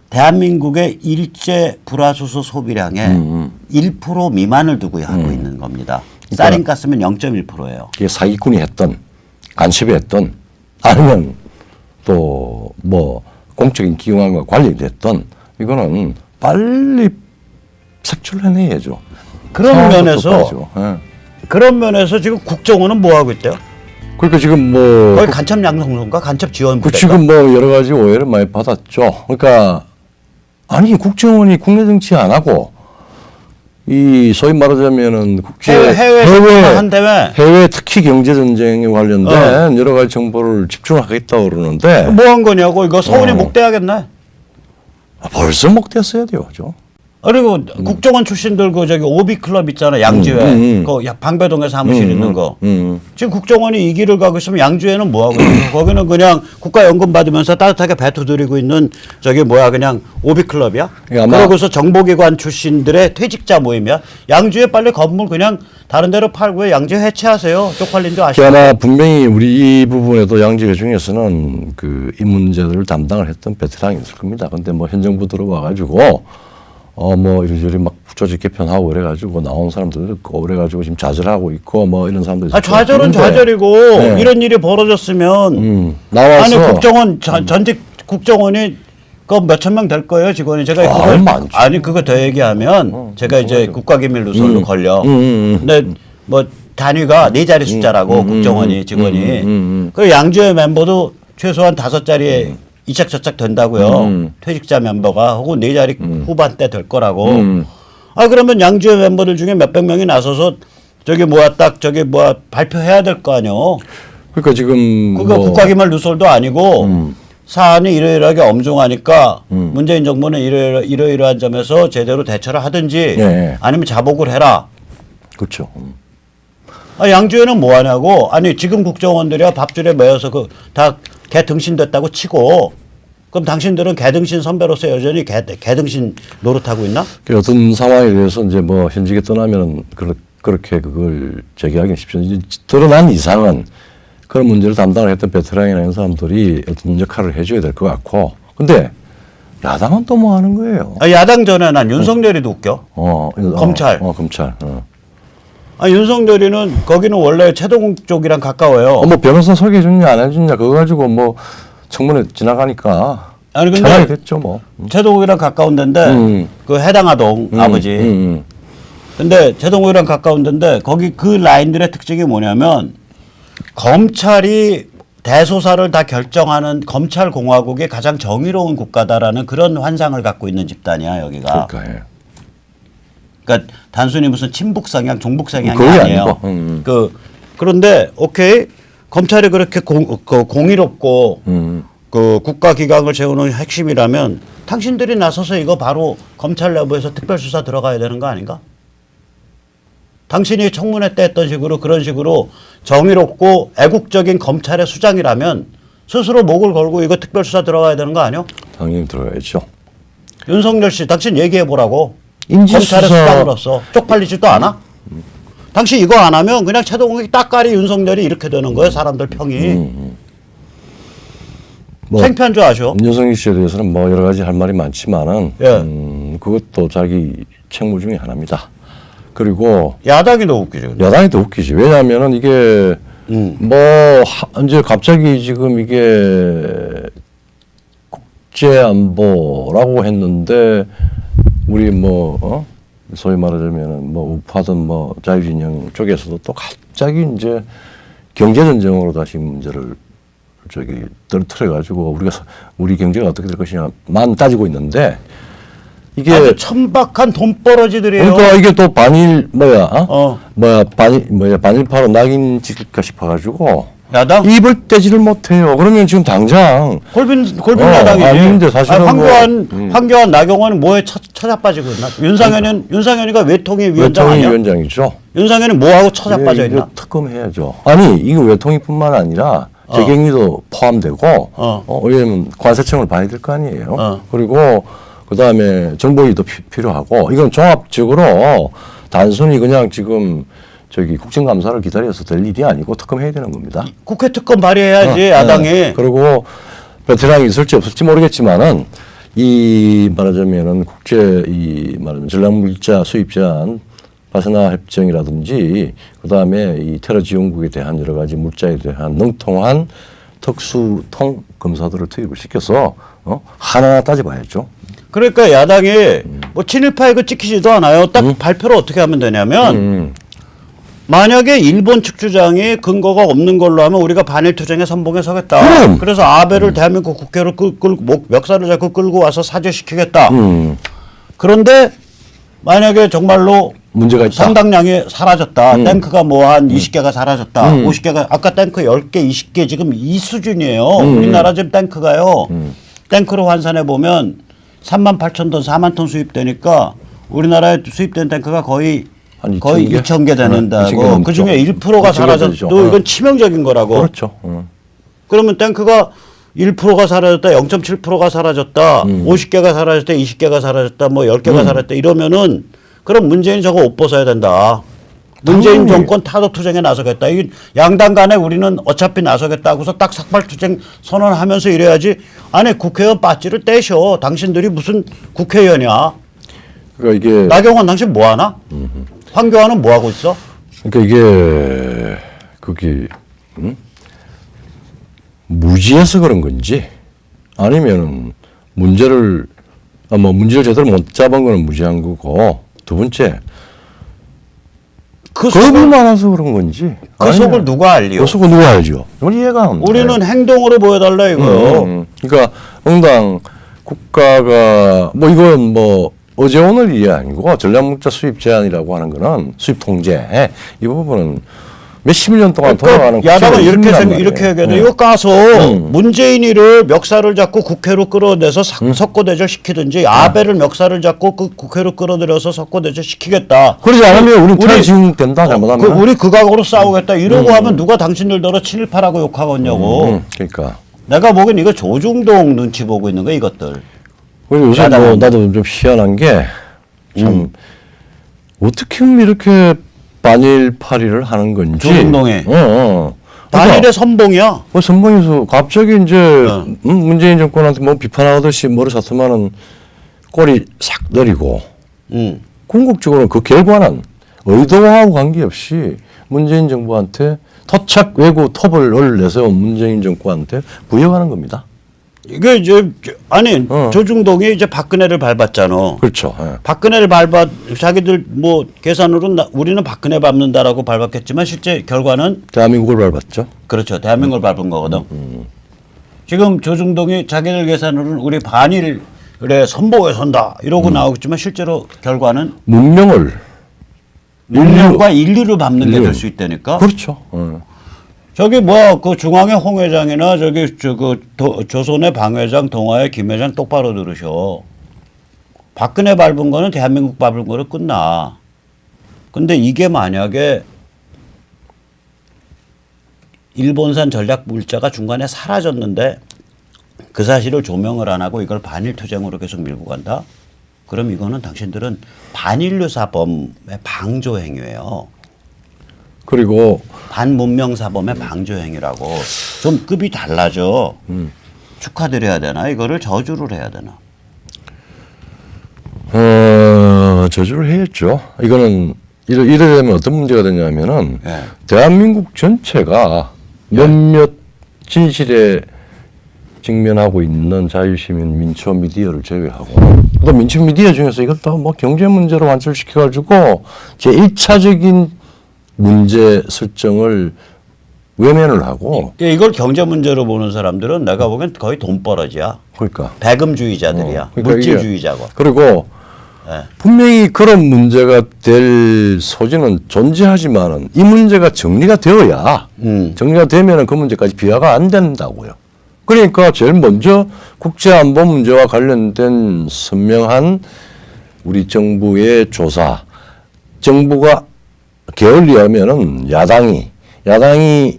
대한민국의 일제 불화수소 소비량의 1% 미만을 두고 하고 있는 겁니다. 쌀인 가스면 0.1%예요. 이게 사기꾼이 했던 간첩이 했던 아니면 또 뭐 공적인 기관과 관련됐던 이거는 빨리 색출해내야죠. 그런 면에서 지금 국정원은 뭐 하고 있대요? 그러니까 지금 뭐 거의 간첩 양성소인가 간첩 지원 부대인가? 지금 뭐 여러 가지 오해를 많이 받았죠. 그러니까 아니 국정원이 국내 정치 안 하고 이 소위 말하자면은 해외 특히 경제 전쟁에 관련된 여러 가지 정보를 집중하겠다고 그러는데 뭐 한 거냐고 이거 서울이 목대하겠네. 벌써 목대했어야 되죠. 그리고 국정원 출신들 그 저기 오비 클럽 있잖아 양주에 그 방배동에 사무실 있는 거 지금 국정원이 이 길을 가고 있으면 양주에는 뭐 하고 있는 거 거기는 그냥 국가연금 받으면서 따뜻하게 배 두드리고 있는 저기 뭐야 그냥 오비 클럽이야. 그러고서 정보기관 출신들의 퇴직자 모임이야. 양주에 빨리 건물 그냥 다른 데로 팔고 양주 해체하세요. 쪽팔린 줄 아시죠? 아마 분명히 우리 이 부분에도 양주회 중에서는 그 이 문제들을 담당을 했던 베테랑이 있을 겁니다. 근데 뭐 현 정부 들어와가지고 뭐 이리저리 막 조직 개편하고 그래가지고 나온 사람들도 있고 그래가지고 지금 좌절하고 있고 뭐 이런 사람들 있고. 좌절은 좌절이고 이런 일이 벌어졌으면 나와서 아니 국정원 전직 국정원이 그 몇천 명 될 거예요 직원이. 제가 그거 더 얘기하면 제가 이제 국가기밀 누설로 걸려. 근데 뭐 단위가 4자리 숫자라고 국정원이 직원이. 그 양주의 멤버도 최소한 5자리에 이착저착 된다고요. 퇴직자 멤버가 혹은 4자리 후반대 될 거라고. 그러면 양주의 멤버들 중에 몇백 명이 나서서 저기 발표해야 될 거 아니요. 그러니까 지금 그거 국가기밀 누설도 아니고 사안이 이러이러하게 엄중하니까 문재인 정부는 이러이러한 점에서 제대로 대처를 하든지 아니면 자복을 해라. 그렇죠. 양주회는 뭐 하냐고. 아니 지금 국정원들이야 밥줄에 매여서 그 다 개 등신됐다고 치고 그럼 당신들은 개 등신 선배로서 여전히 개 등신 노릇하고 있나? 어떤 상황에 대해서 이제 뭐 현직에 떠나면 그렇게 그걸 제기하기는 쉽죠. 이제 드러난 이상은 그런 문제를 담당을 했던 베테랑이나 이런 사람들이 어떤 역할을 해줘야 될 것 같고. 근데 야당은 또 뭐 하는 거예요? 야당 전에 난 윤석열이도 웃겨. 검찰. 검찰. 윤석열이는 거기는 원래 최동욱 쪽이랑 가까워요. 뭐 변호사 소개해 줬냐 안 해줬냐 그거 가지고 뭐 청문회 지나가니까 아니 근데 차라리 됐죠 뭐. 최동욱이랑 가까운 데인데 그 해당 아동 아버지. 근데 최동욱이랑 가까운 데인데 거기 그 라인들의 특징이 뭐냐면 검찰이 대소사를 다 결정하는 검찰 공화국이 가장 정의로운 국가다라는 그런 환상을 갖고 있는 집단이야 여기가. 그러니까 단순히 무슨 친북 성향, 종북 성향이 아니에요. 그런데 오케이 검찰이 그렇게 공의롭고 그 국가 기강을 세우는 핵심이라면 당신들이 나서서 이거 바로 검찰 내부에서 특별수사 들어가야 되는 거 아닌가? 당신이 청문회 때 했던 식으로 그런 식으로 정의롭고 애국적인 검찰의 수장이라면 스스로 목을 걸고 이거 특별수사 들어가야 되는 거 아니요? 당연히 들어가야죠. 윤석열 씨 당신 얘기해 보라고. 인지수사 검찰의 수장으로서 쪽팔리지도 않아? 당신 이거 안 하면 그냥 최동욱이 따까리 윤석열이 이렇게 되는 거예요. 사람들 평이. 뭐 창피한 줄 아셔. 윤석열 씨에 대해서는 뭐 여러 가지 할 말이 많지만은 그것도 자기 책무 중에 하나입니다. 그리고 야당이 더 웃기죠. 야당이 더 웃기지. 왜냐하면은 이게 뭐 이제 갑자기 지금 이게 국제안보라고 했는데 우리 뭐 소위 말하자면은 뭐 우파든 뭐 자유진영 쪽에서도 또 갑자기 이제 경제전쟁으로 다시 문제를 떨어뜨려 가지고 우리 경제가 어떻게 될 것이냐만 따지고 있는데 이게 아주 천박한 돈벌어지들이에요. 그러니까 이게 또 반일파로 낙인 찍힐까 싶어가지고 야당 입을 떼지를 못해요. 그러면 지금 당장 골빈 야당이지. 아닌데 사실은 황교안 나경원은 뭐에 처자빠지고 있나? 윤상현이가 외통위 위원장 아니야? 위원장이죠. 윤상현은 뭐하고 처자빠져 있나? 특검해야죠. 아니 이거 외통위뿐만 아니라 재경위도 포함되고 왜냐면 관세청을 봐야 될 거 아니에요. 그리고 그다음에 정보위도 필요하고 이건 종합적으로 단순히 그냥 지금 국정감사를 기다려서 될 일이 아니고 특검해야 되는 겁니다. 국회 특검 발의해야지 야당이. 그리고 베테랑이 있을지 없을지 모르겠지만은 이 말하자면은 말하자면 전략물자 수입 제한 바세나 협정이라든지 그다음에 이 테러 지원국에 대한 여러 가지 물자에 대한 능통한 특수통 검사들을 투입을 시켜서 하나하나 따져봐야죠. 그러니까 야당이 뭐 친일파 이거 찍히지도 않아요. 딱 발표를 어떻게 하면 되냐면 만약에 일본 측 주장이 근거가 없는 걸로 하면 우리가 반일 투쟁에 선봉에 서겠다. 그래서 아베를 대한민국 국회로 멱살을 잡고 끌고 와서 사죄시키겠다. 그런데 만약에 정말로 문제가 있다. 상당량이 사라졌다. 탱크가 뭐 한 20개가 사라졌다. 50개가 아까 탱크 10개, 20개 지금 이 수준이에요. 우리나라 지금 탱크가요. 탱크로 환산해 보면 38,000톤, 4만 톤 수입되니까 우리나라에 수입된 탱크가 거의 2,000개 되는다고. 그 중에 1%가 사라졌도 이건 치명적인 거라고. 그렇죠. 그러면 탱크가 1%가 사라졌다, 0.7%가 사라졌다, 50개가 사라졌다, 20개가 사라졌다, 뭐 10개가 사라졌다 이러면은 그럼 문재인 저거 옷 벗어야 된다. 문재인 정권 타도 투쟁에 나서겠다. 이 양당 간에 우리는 어차피 나서겠다 하고서 딱 삭발 투쟁 선언하면서 이래야지. 아니 국회의원 빠지를 떼셔. 당신들이 무슨 국회의원이야. 그러니까 이게 나경원 당신 뭐 하나? 황교안은 뭐 하고 있어? 그러니까 이게 그게 무지해서 그런 건지 아니면은 문제를 제대로 못 잡은 거는 무지한 거고 두 번째 겁이 많아서 그런 건지 그 속을 누가 알리요? 그 속을 누가 알죠? 이해가 안 돼. 우리는 행동으로 보여달라 이거요. 그러니까 응당 국가가 뭐 이건 뭐 어제 오늘 일이 아니고 전략물자 수입 제한이라고 하는 거는 수입 통제 이 부분은 몇십 년 동안 돌아가는 야당은 국회의원이란 이렇게 얘기해야 돼. 말이에요. 이거 까서 문재인이를 멱살을 잡고 국회로 끌어내서 석고대절 시키든지 아베를 멱살을 잡고 그 국회로 끌어들여서 석고대절 시키겠다. 그러지 않으면 우리 퇴진된다 잘못하면. 우리 그 각오로 싸우겠다. 이러고 하면 누가 당신들더러 친일파라고 욕하겠냐고. 그러니까. 내가 보기엔 이거 조중동 눈치 보고 있는 거야 이것들. 그리고 요새 뭐 나도 좀 희한한 게 참 어떻게 이렇게 반일파리를 하는 건지. 조중동에. 반일의 반일의 선봉이야. 선봉에서 갑자기 이제 문재인 정권한테 뭐 비판하듯이 머리 사투만은 꼬리 싹 내리고 궁극적으로 그 결과는 의도하고 관계없이 문재인 정부한테 토착 외구 톱을 내세운 문재인 정권한테 부여하는 겁니다. 이게 이제 조중동이 이제 박근혜를 밟았잖아. 그렇죠. 예. 박근혜를 자기들 뭐 계산으로 우리는 박근혜 밟는다라고 밟았겠지만 실제 결과는 대한민국을 밟았죠. 그렇죠. 대한민국을 밟은 거거든. 지금 조중동이 자기들 계산으로는 우리 반일의 선봉에 선다 이러고 나오겠지만 실제로 결과는 문명과 인류를 밟는 게 될 수 있다니까. 그렇죠. 저기 그 중앙의 홍 회장이나 저기 조선의 방 회장, 동아의 김 회장 똑바로 들으셔. 박근혜 밟은 거는 대한민국 밟은 거로 끝나. 근데 이게 만약에 일본산 전략 물자가 중간에 사라졌는데 그 사실을 조명을 안 하고 이걸 반일 투쟁으로 계속 밀고 간다? 그럼 이거는 당신들은 반인류 사범의 방조 행위예요. 그리고 반문명 사범의 방조 행위라고. 좀 급이 달라져. 축하드려야 되나? 이거를 저주를 해야 되나? 저주를 해야죠. 이거는 이래 되면 어떤 문제가 되냐면은 대한민국 전체가 몇몇 진실에 직면하고 있는 자유시민 민초 미디어를 제외하고 또 민초 미디어 중에서 이것도 뭐 경제 문제로 완철시켜가지고 제1차적인 문제 설정을 외면을 하고 이걸 경제 문제로 보는 사람들은 내가 보기엔 거의 돈벌어지야. 그러니까 배금주의자들이야. 그러니까 물질주의자고. 그리고 분명히 그런 문제가 될 소지는 존재하지만은 이 문제가 정리가 되어야 정리가 되면은 그 문제까지 비화가 안 된다고요. 그러니까 제일 먼저 국제안보 문제와 관련된 선명한 우리 정부의 조사, 정부가 게을리하면은 야당이 이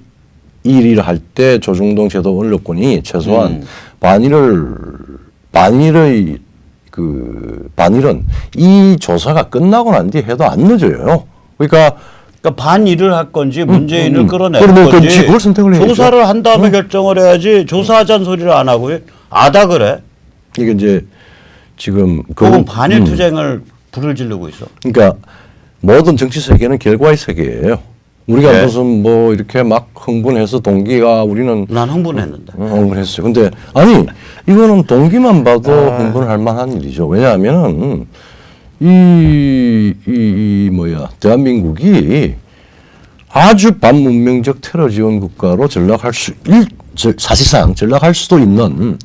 일을 할 때 조중동 제도 원로권이 최소한 반일은 이 조사가 끝나고 난 뒤에 해도 안 늦어요. 그러니까 반일을 할 건지 문재인을 끌어낼 그러면 건지 그걸 선택을 해야죠. 조사를 한 다음에 결정을 해야지 조사하자는 소리를 안 하고 아다 그래. 이게 이제 지금 그건 반일 투쟁을 불을 지르고 있어. 그러니까 모든 정치 세계는 결과의 세계예요. 우리가 무슨 뭐 이렇게 막 흥분해서 동기가 우리는 난 흥분했는데. 흥분했어요. 근데 아니 이거는 동기만 봐도 흥분할 만한 일이죠. 왜냐하면은 대한민국이 아주 반문명적 테러 지원 국가로 사실상 전락할 수도 있는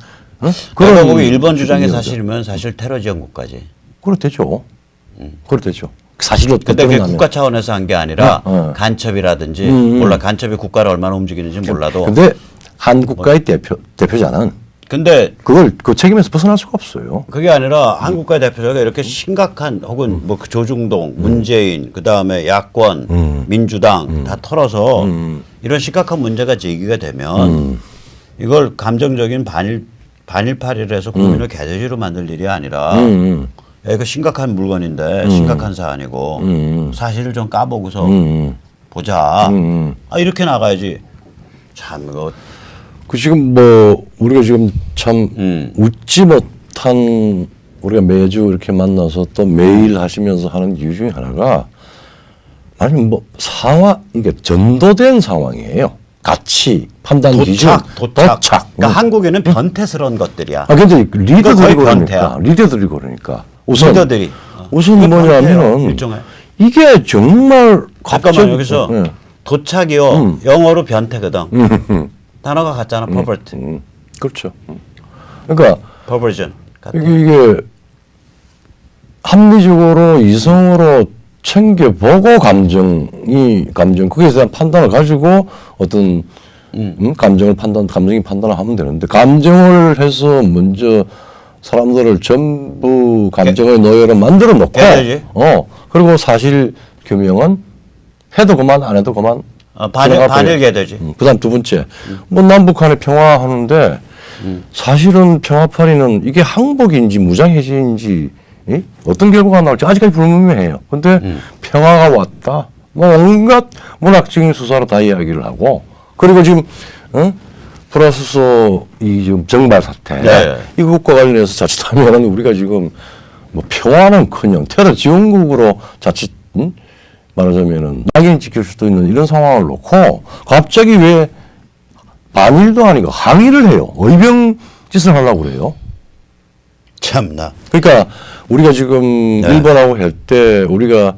그런 거기 일본 주장이 사실이면 사실 테러 지원 국가지. 그렇대죠. 그렇대죠. 사실로 근데 그게 국가 차원에서 한 게 아니라 간첩이라든지 몰라 간첩이 국가를 얼마나 움직이는지 몰라도. 근데 한 국가의 대표자는 근데 그 책임에서 벗어날 수가 없어요. 그게 아니라 한 국가의 대표자가 이렇게 심각한 혹은 뭐 조중동, 문재인, 그 다음에 야권, 민주당 다 털어서 이런 심각한 문제가 제기가 되면 이걸 감정적인 반일파리를 해서 국민을 개돼지로 만들 일이 아니라 이거 심각한 물건인데 심각한 사안이고 사실을 좀 까보고서 보자. 이렇게 나가야지. 참 이거. 지금 뭐 우리가 지금 참 웃지 못한 우리가 매주 이렇게 만나서 또 매일 하시면서 하는 이유 중에 하나가 아니 뭐 이게 전도된 상황이에요. 가치, 판단 기준, 도착. 그러니까 한국에는 변태스러운 것들이야. 근데 리더들이 그러니까 우선 리더들이 우선 뭐냐면은 이게 정말 잠깐만 여기서 도착이요 영어로 변태거든. 단어가 같잖아. pervert. 그렇죠. 그러니까 perversion. 이게 합리적으로 이성으로 챙겨보고 거기에 대한 판단을 가지고 어떤 감정이 판단을 하면 되는데 감정을 해서 먼저 사람들을 전부 감정의 노예로 만들어 놓고 그리고 사실 규명은 해도 그만 안 해도 그만 반일게 되지. 그다음 두 번째 뭐 남북한이 평화하는데 사실은 평화파리는 이게 항복인지 무장해제인지 어떤 결과가 나올지 아직까지 불분명해요. 근데 평화가 왔다. 뭐 온갖 문학적인 수사로 다 이야기를 하고 그리고 지금 프라스소 이 지금 정발 사태 이것과 관련해서 자칫하면 우리가 지금 뭐 평화는커녕 테러 지원국으로 자칫 말하자면은 낙인 찍힐 수도 있는 이런 상황을 놓고 갑자기 왜 반일도 아니고 항의를 해요. 의병 짓을 하려고 그래요. 참나. 그러니까 우리가 지금 일본하고 할 때 우리가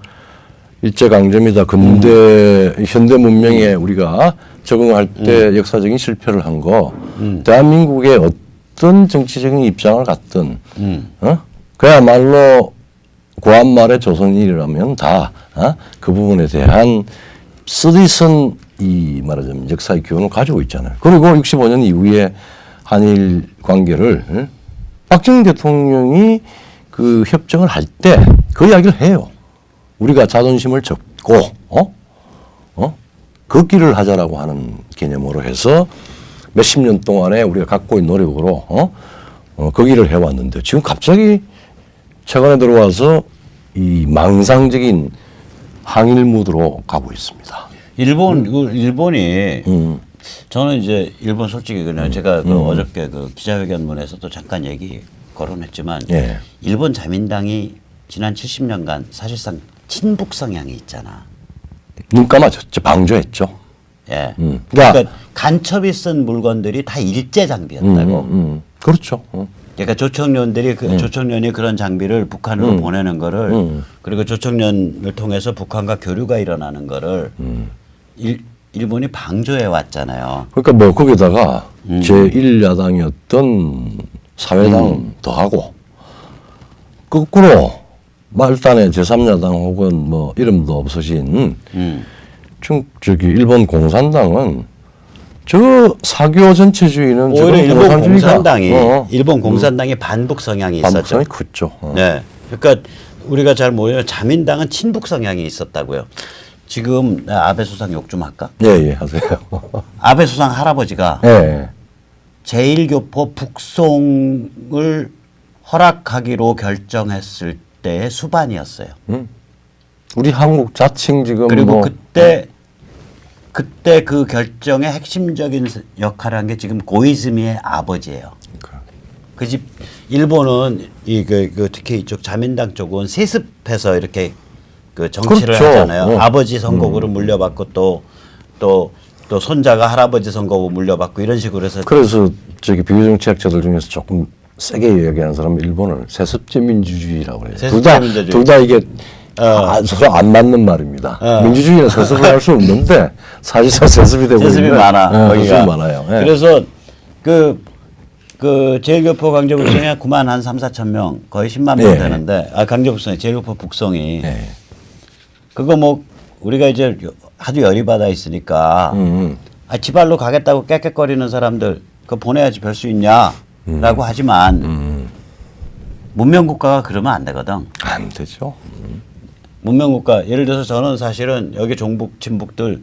일제강점이다 근대 현대 문명에 우리가 적응할 때 역사적인 실패를 한 거 대한민국의 어떤 정치적인 입장을 갖든 그야말로 고한말의 조선인이라면 다 그 부분에 대한 쓰디쓴 이 말하자면 역사의 교훈을 가지고 있잖아요. 그리고 65년 이후에 한일 관계를 박정희 대통령이 그 협정을 할 때 그 이야기를 해요. 우리가 자존심을 접고 걷기를 하자라고 하는 개념으로 해서 몇십 년 동안에 우리가 갖고 있는 노력으로 걷기를 해왔는데 지금 갑자기 최근에 들어와서 이 망상적인 항일 무드로 가고 있습니다. 일본이 저는 이제 일본 솔직히 그냥 제가 어저께 그 기자회견문에서도 잠깐 얘기 거론했지만 일본 자민당이 지난 70년간 사실상 친북 성향이 있잖아. 눈 감아줬죠. 방조했죠. 예. 그러니까 간첩이 쓴 물건들이 다 일제 장비였다고. 그렇죠. 그러니까 조청년이 그런 장비를 북한으로 보내는 거를 그리고 조청년을 통해서 북한과 교류가 일어나는 거를 일본이 방조해 왔잖아요. 그러니까 뭐 거기다가 제1야당이었던 사회당 더하고 거꾸로 말단의 제3야당 혹은 뭐 이름도 없으신 저기 일본 공산당은 저 사교 전체주의는 오히려 일본 공산당이 반북 성향이 있었죠. 반북 성향이 컸죠. 네, 그러니까 우리가 잘 모르는 자민당은 친북 성향이 있었다고요. 지금 아베 수상 욕 좀 할까? 예, 하세요. 아베 수상 할아버지가 제1교포 북송을 허락하기로 결정했을 때의 수반이었어요. 우리 한국 자칭 지금 그리고 그때 그 결정의 핵심적인 역할을 한 게 지금 고이즈미의 아버지예요. 그 집 일본은 특히 이쪽 자민당 쪽은 세습해서 이렇게 그 정치를 그렇죠. 하잖아요. 아버지 선거구를 물려받고 또 손자가 할아버지 선거구 물려받고 이런 식으로 해서 그래서 저기 비교정치학자들 중에서 조금 세게 이야기하는 사람은 일본을 세습제 민주주의라고 그래요. 둘 다 이게 서로 안 맞는 말입니다. 민주주의는 세습을 할 수 없는데 사실상 세습이 되고 세습이 있는 많아. 세습이 많아요. 그래서 그 제1교포 강제북송이 9만 한 3, 4천 명 거의 10만 명 되는데 강제북송이 제1교포 북송이 그거 뭐 우리가 이제 하도 열이 받아 있으니까 지발로 가겠다고 깨끗거리는 사람들 그거 보내야지 별 수 있냐라고 하지만 문명국가가 그러면 안 되거든. 안 되죠. 문명국가 예를 들어서 저는 사실은 여기 종북 친북들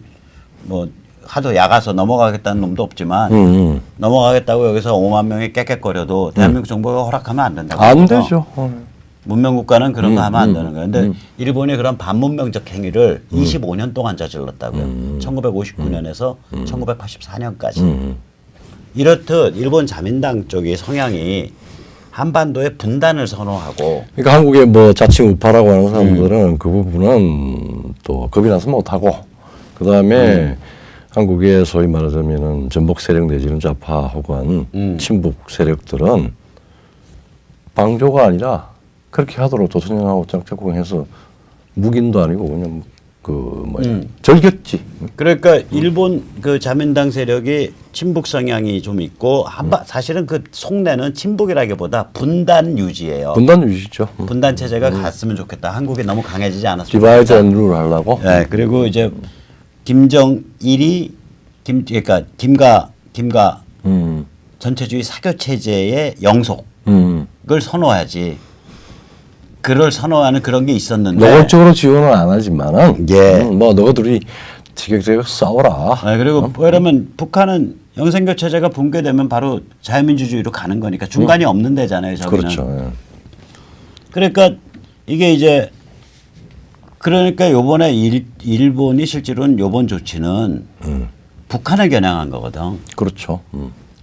뭐 하도 야가서 넘어가겠다는 놈도 없지만 넘어가겠다고 여기서 5만 명이 깨끗거려도 대한민국 정부가 허락하면 안 된다고. 안 되죠. 문명국가는 그런 거 하면 안 되는 거예요. 근데 일본이 그런 반문명적 행위를 25년 동안 저질렀다고요. 1959년에서 1984년까지. 이렇듯 일본 자민당 쪽의 성향이 한반도의 분단을 선호하고. 그러니까 한국의 뭐 자칭 우파라고 하는 사람들은 그 부분은 또 겁이 나서 못하고 그 다음에 한국의 소위 말하자면은 전복 세력 내지는 좌파 혹은 친북 세력들은 방조가 아니라 그렇게 하도록 조선인하고 짝짝꿍해서 묵인도 아니고 그냥 절겼지. 그러니까 일본 그 자민당 세력이 친북 성향이 좀 있고 사실은 그 속내는 친북이라기보다 분단 유지예요. 분단 유지죠. 분단 체제가 갔으면 좋겠다. 한국이 너무 강해지지 않았으면 디바이드 좋겠다. 앤 룰 하려고. 네, 그리고 이제 김정일이 그러니까 김가 전체주의 사교 체제의 영속을 선호하지. 그를 선호하는 그런 게 있었는데 노골적으로 지원은 안 하지만은 예. 뭐 너희들이 티격태격 싸워라. 네, 그리고 왜냐면 북한은 영생교 체제가 붕괴되면 바로 자유민주주의로 가는 거니까 중간이 없는 데잖아요. 저기는. 그렇죠. 예. 그러니까 이게 이제 그러니까 요번에 일본이 실제로는 요번 조치는 북한을 겨냥한 거거든. 그렇죠.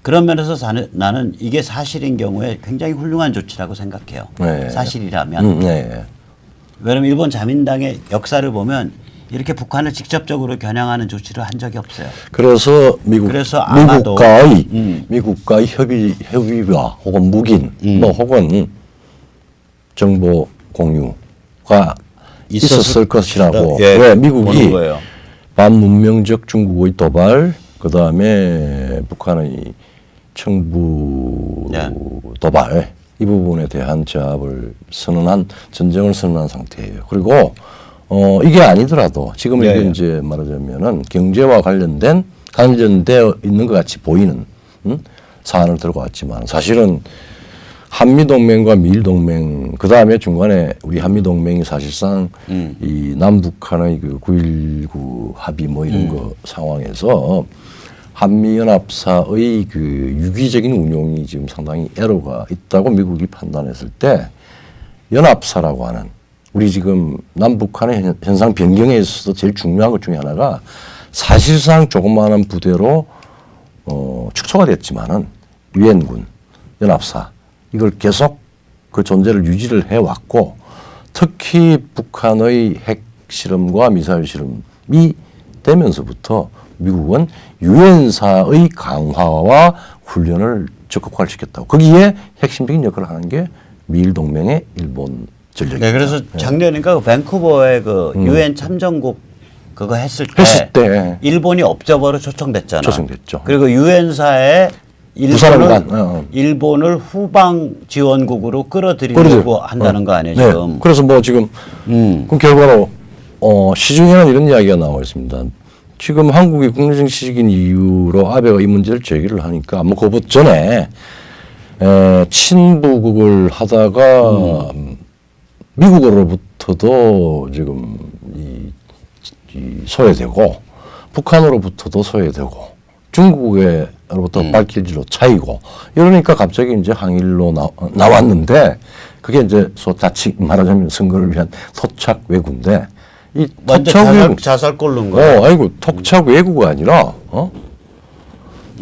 그런 면에서 나는 이게 사실인 경우에 굉장히 훌륭한 조치라고 생각해요. 네. 사실이라면. 네. 왜냐하면 일본 자민당의 역사를 보면 이렇게 북한을 직접적으로 겨냥하는 조치를 한 적이 없어요. 그래서 아마도 미국과의 협의와 혹은 묵인 뭐 혹은 정보 공유가 있었을 것이라고. 예, 왜 미국이 거예요. 반문명적 중국의 도발, 그 다음에 북한의 청부 네. 도발 이 부분에 대한 제압을 전쟁을 선언한 상태예요. 그리고 이게 아니더라도 지금 이게 네. 이제 말하자면은 경제와 관련되어 있는 것 같이 보이는 사안을 들고 왔지만 사실은 한미동맹과 미일동맹 그 다음에 중간에 우리 한미동맹이 사실상 이 남북한의 그 9.19 합의 뭐 이런 거 상황에서 한미연합사의 그 유기적인 운용이 지금 상당히 애로가 있다고 미국이 판단했을 때 연합사라고 하는 우리 지금 남북한의 현상 변경에 있어서 제일 중요한 것 중에 하나가 사실상 조그마한 부대로 축소가 됐지만은 유엔군, 연합사 이걸 계속 그 존재를 유지를 해왔고 특히 북한의 핵 실험과 미사일 실험이 되면서부터 미국은 유엔사의 강화와 훈련을 적극화를 시켰다고. 거기에 핵심적인 역할을 하는 게 미일 동맹의 일본 전력입니다. 네, 그래서 작년인가 밴쿠버에 그 유엔 참전국 그거 했을 때 일본이 업저버로 초청됐잖아. 초청됐죠. 그리고 유엔사에 일본을 후방 지원국으로 끌어들이려고 한다는 거 아니에요, 지금. 네. 그래서 뭐 지금 그럼 결과로 시중에는 이런 이야기가 나와 있습니다. 지금 한국이 국내정치적인 이유로 아베가 이 문제를 제기를 하니까 뭐 그것 전에 친북을 하다가 미국으로부터도 지금 이 소외되고 북한으로부터도 소외되고 중국으로부터 발길지로 차이고 이러니까 갑자기 이제 항일로 나왔는데 그게 이제 자칫 말하자면 선거를 위한 토착 외구인데 이 완전 자살 꼴른 거예요. 아이고 토착 외구가 아니라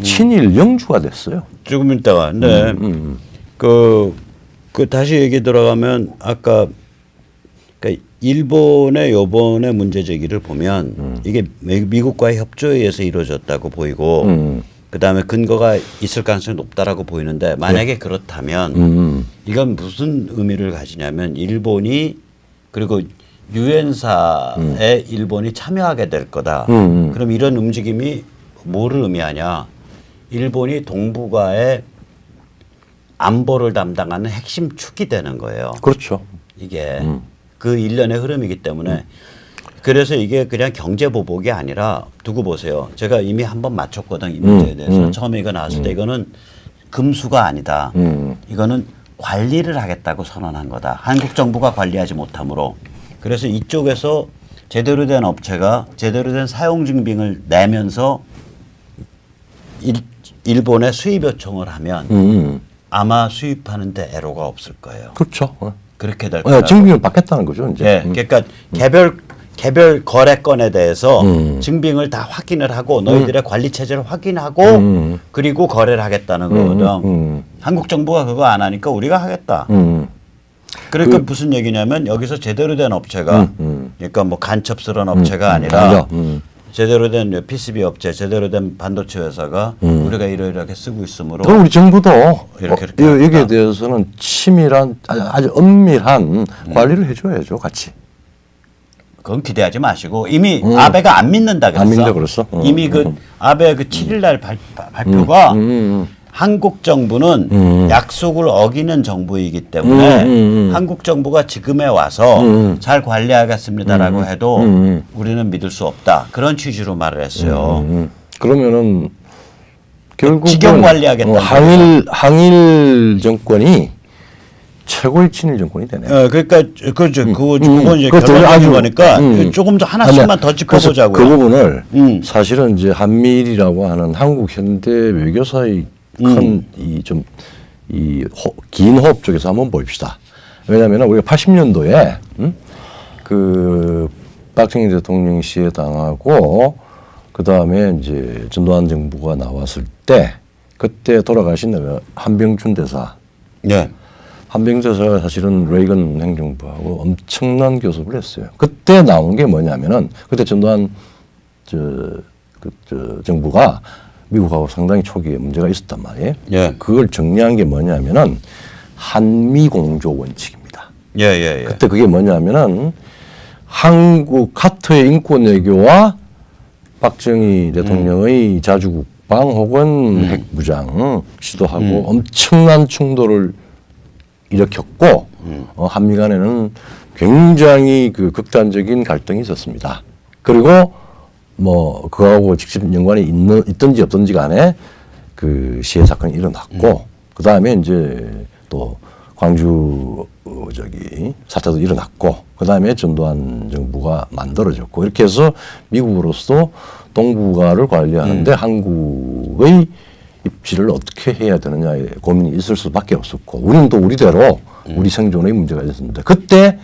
친일 영주가 됐어요. 조금 있다가 근데 그 다시 얘기 들어가면 아까 그러니까 일본의 요번의 문제 제기를 보면 이게 미국과의 협조에 의해서 이루어졌다고 보이고 그다음에 근거가 있을 가능성이 높다라고 보이는데 만약에 그렇다면 이건 무슨 의미를 가지냐면 일본이 그리고 유엔사에 일본이 참여하게 될 거다. 그럼 이런 움직임이 뭐를 의미하냐. 일본이 동북아의 안보를 담당하는 핵심 축이 되는 거예요. 그렇죠. 이게 그 일련의 흐름이기 때문에 그래서 이게 그냥 경제 보복이 아니라 두고 보세요. 제가 이미 한번 맞췄거든 이 문제에 대해서. 처음에 이거 나왔을 때 이거는 금수가 아니다. 이거는 관리를 하겠다고 선언한 거다. 한국 정부가 관리하지 못하므로. 그래서 이쪽에서 제대로 된 업체가 제대로 된 사용 증빙을 내면서 일본에 수입 요청을 하면 아마 수입하는데 애로가 없을 거예요. 그렇죠. 그렇게 될 거예요. 증빙을 받겠다는 거죠, 이제. 네, 그러니까 개별 거래건에 대해서 증빙을 다 확인을 하고 너희들의 관리 체제를 확인하고 그리고 거래를 하겠다는 거거든. 한국 정부가 그거 안 하니까 우리가 하겠다. 그러니까 무슨 얘기냐면 여기서 제대로 된 업체가 그러니까 뭐 간첩스러운 업체가 아니라 제대로 된 PCB 업체, 제대로 된 반도체 회사가 우리가 이렇게 쓰고 있으므로 우리 정부도 이렇게 여기에 대해서는 치밀한 아주 엄밀한 관리를 해줘야죠, 같이. 그건 기대하지 마시고 이미 아베가 안 믿는다 그랬어. 안 믿는다 그랬어? 이미 그 아베 그 7일 날 발표가 한국 정부는 약속을 어기는 정부이기 때문에 한국 정부가 지금에 와서 잘 관리하겠습니다라고 해도 우리는 믿을 수 없다. 그런 취지로 말을 했어요. 그러면은 결국 직영 관리하겠다. 항일 정권이 최고의 친일 정권이 되네. 그러니까 그죠. 그건 이제 결론적인 거니까 조금 더 하나씩만 더 짚어보자고요. 그 부분을 사실은 이제 한미일이라고 하는 한국 현대 외교사의 큰 긴 호흡 쪽에서 한번 봅시다. 왜냐하면 우리가 80년도에 그 박정희 대통령 시해 당하고 그 다음에 이제 전두환 정부가 나왔을 때 그때 돌아가신 한병춘 대사. 네. 한병춘 대사가 사실은 레이건 행정부하고 엄청난 교섭을 했어요. 그때 나온 게 뭐냐면은 그때 전두환 정부가 미국하고 상당히 초기에 문제가 있었단 말이에요. 예. 그걸 정리한 게 뭐냐면은 한미 공조 원칙입니다. 예. 그때 그게 뭐냐면은 한국 카터의 인권 외교와 박정희 대통령의 자주국방 혹은 핵무장 시도하고 엄청난 충돌을 일으켰고 한미 간에는 굉장히 그 극단적인 갈등이 있었습니다. 그리고 뭐 그거하고 직접 연관이 있든지 없든지 간에 그 시해 사건이 일어났고 그 다음에 이제 또 광주 사태도 일어났고 그 다음에 전두환 정부가 만들어졌고 이렇게 해서 미국으로서 동북아를 관리하는데 한국의 입지를 어떻게 해야 되느냐에 고민이 있을 수밖에 없었고 우리는 또 우리대로 우리 생존의 문제가 있었는데 그때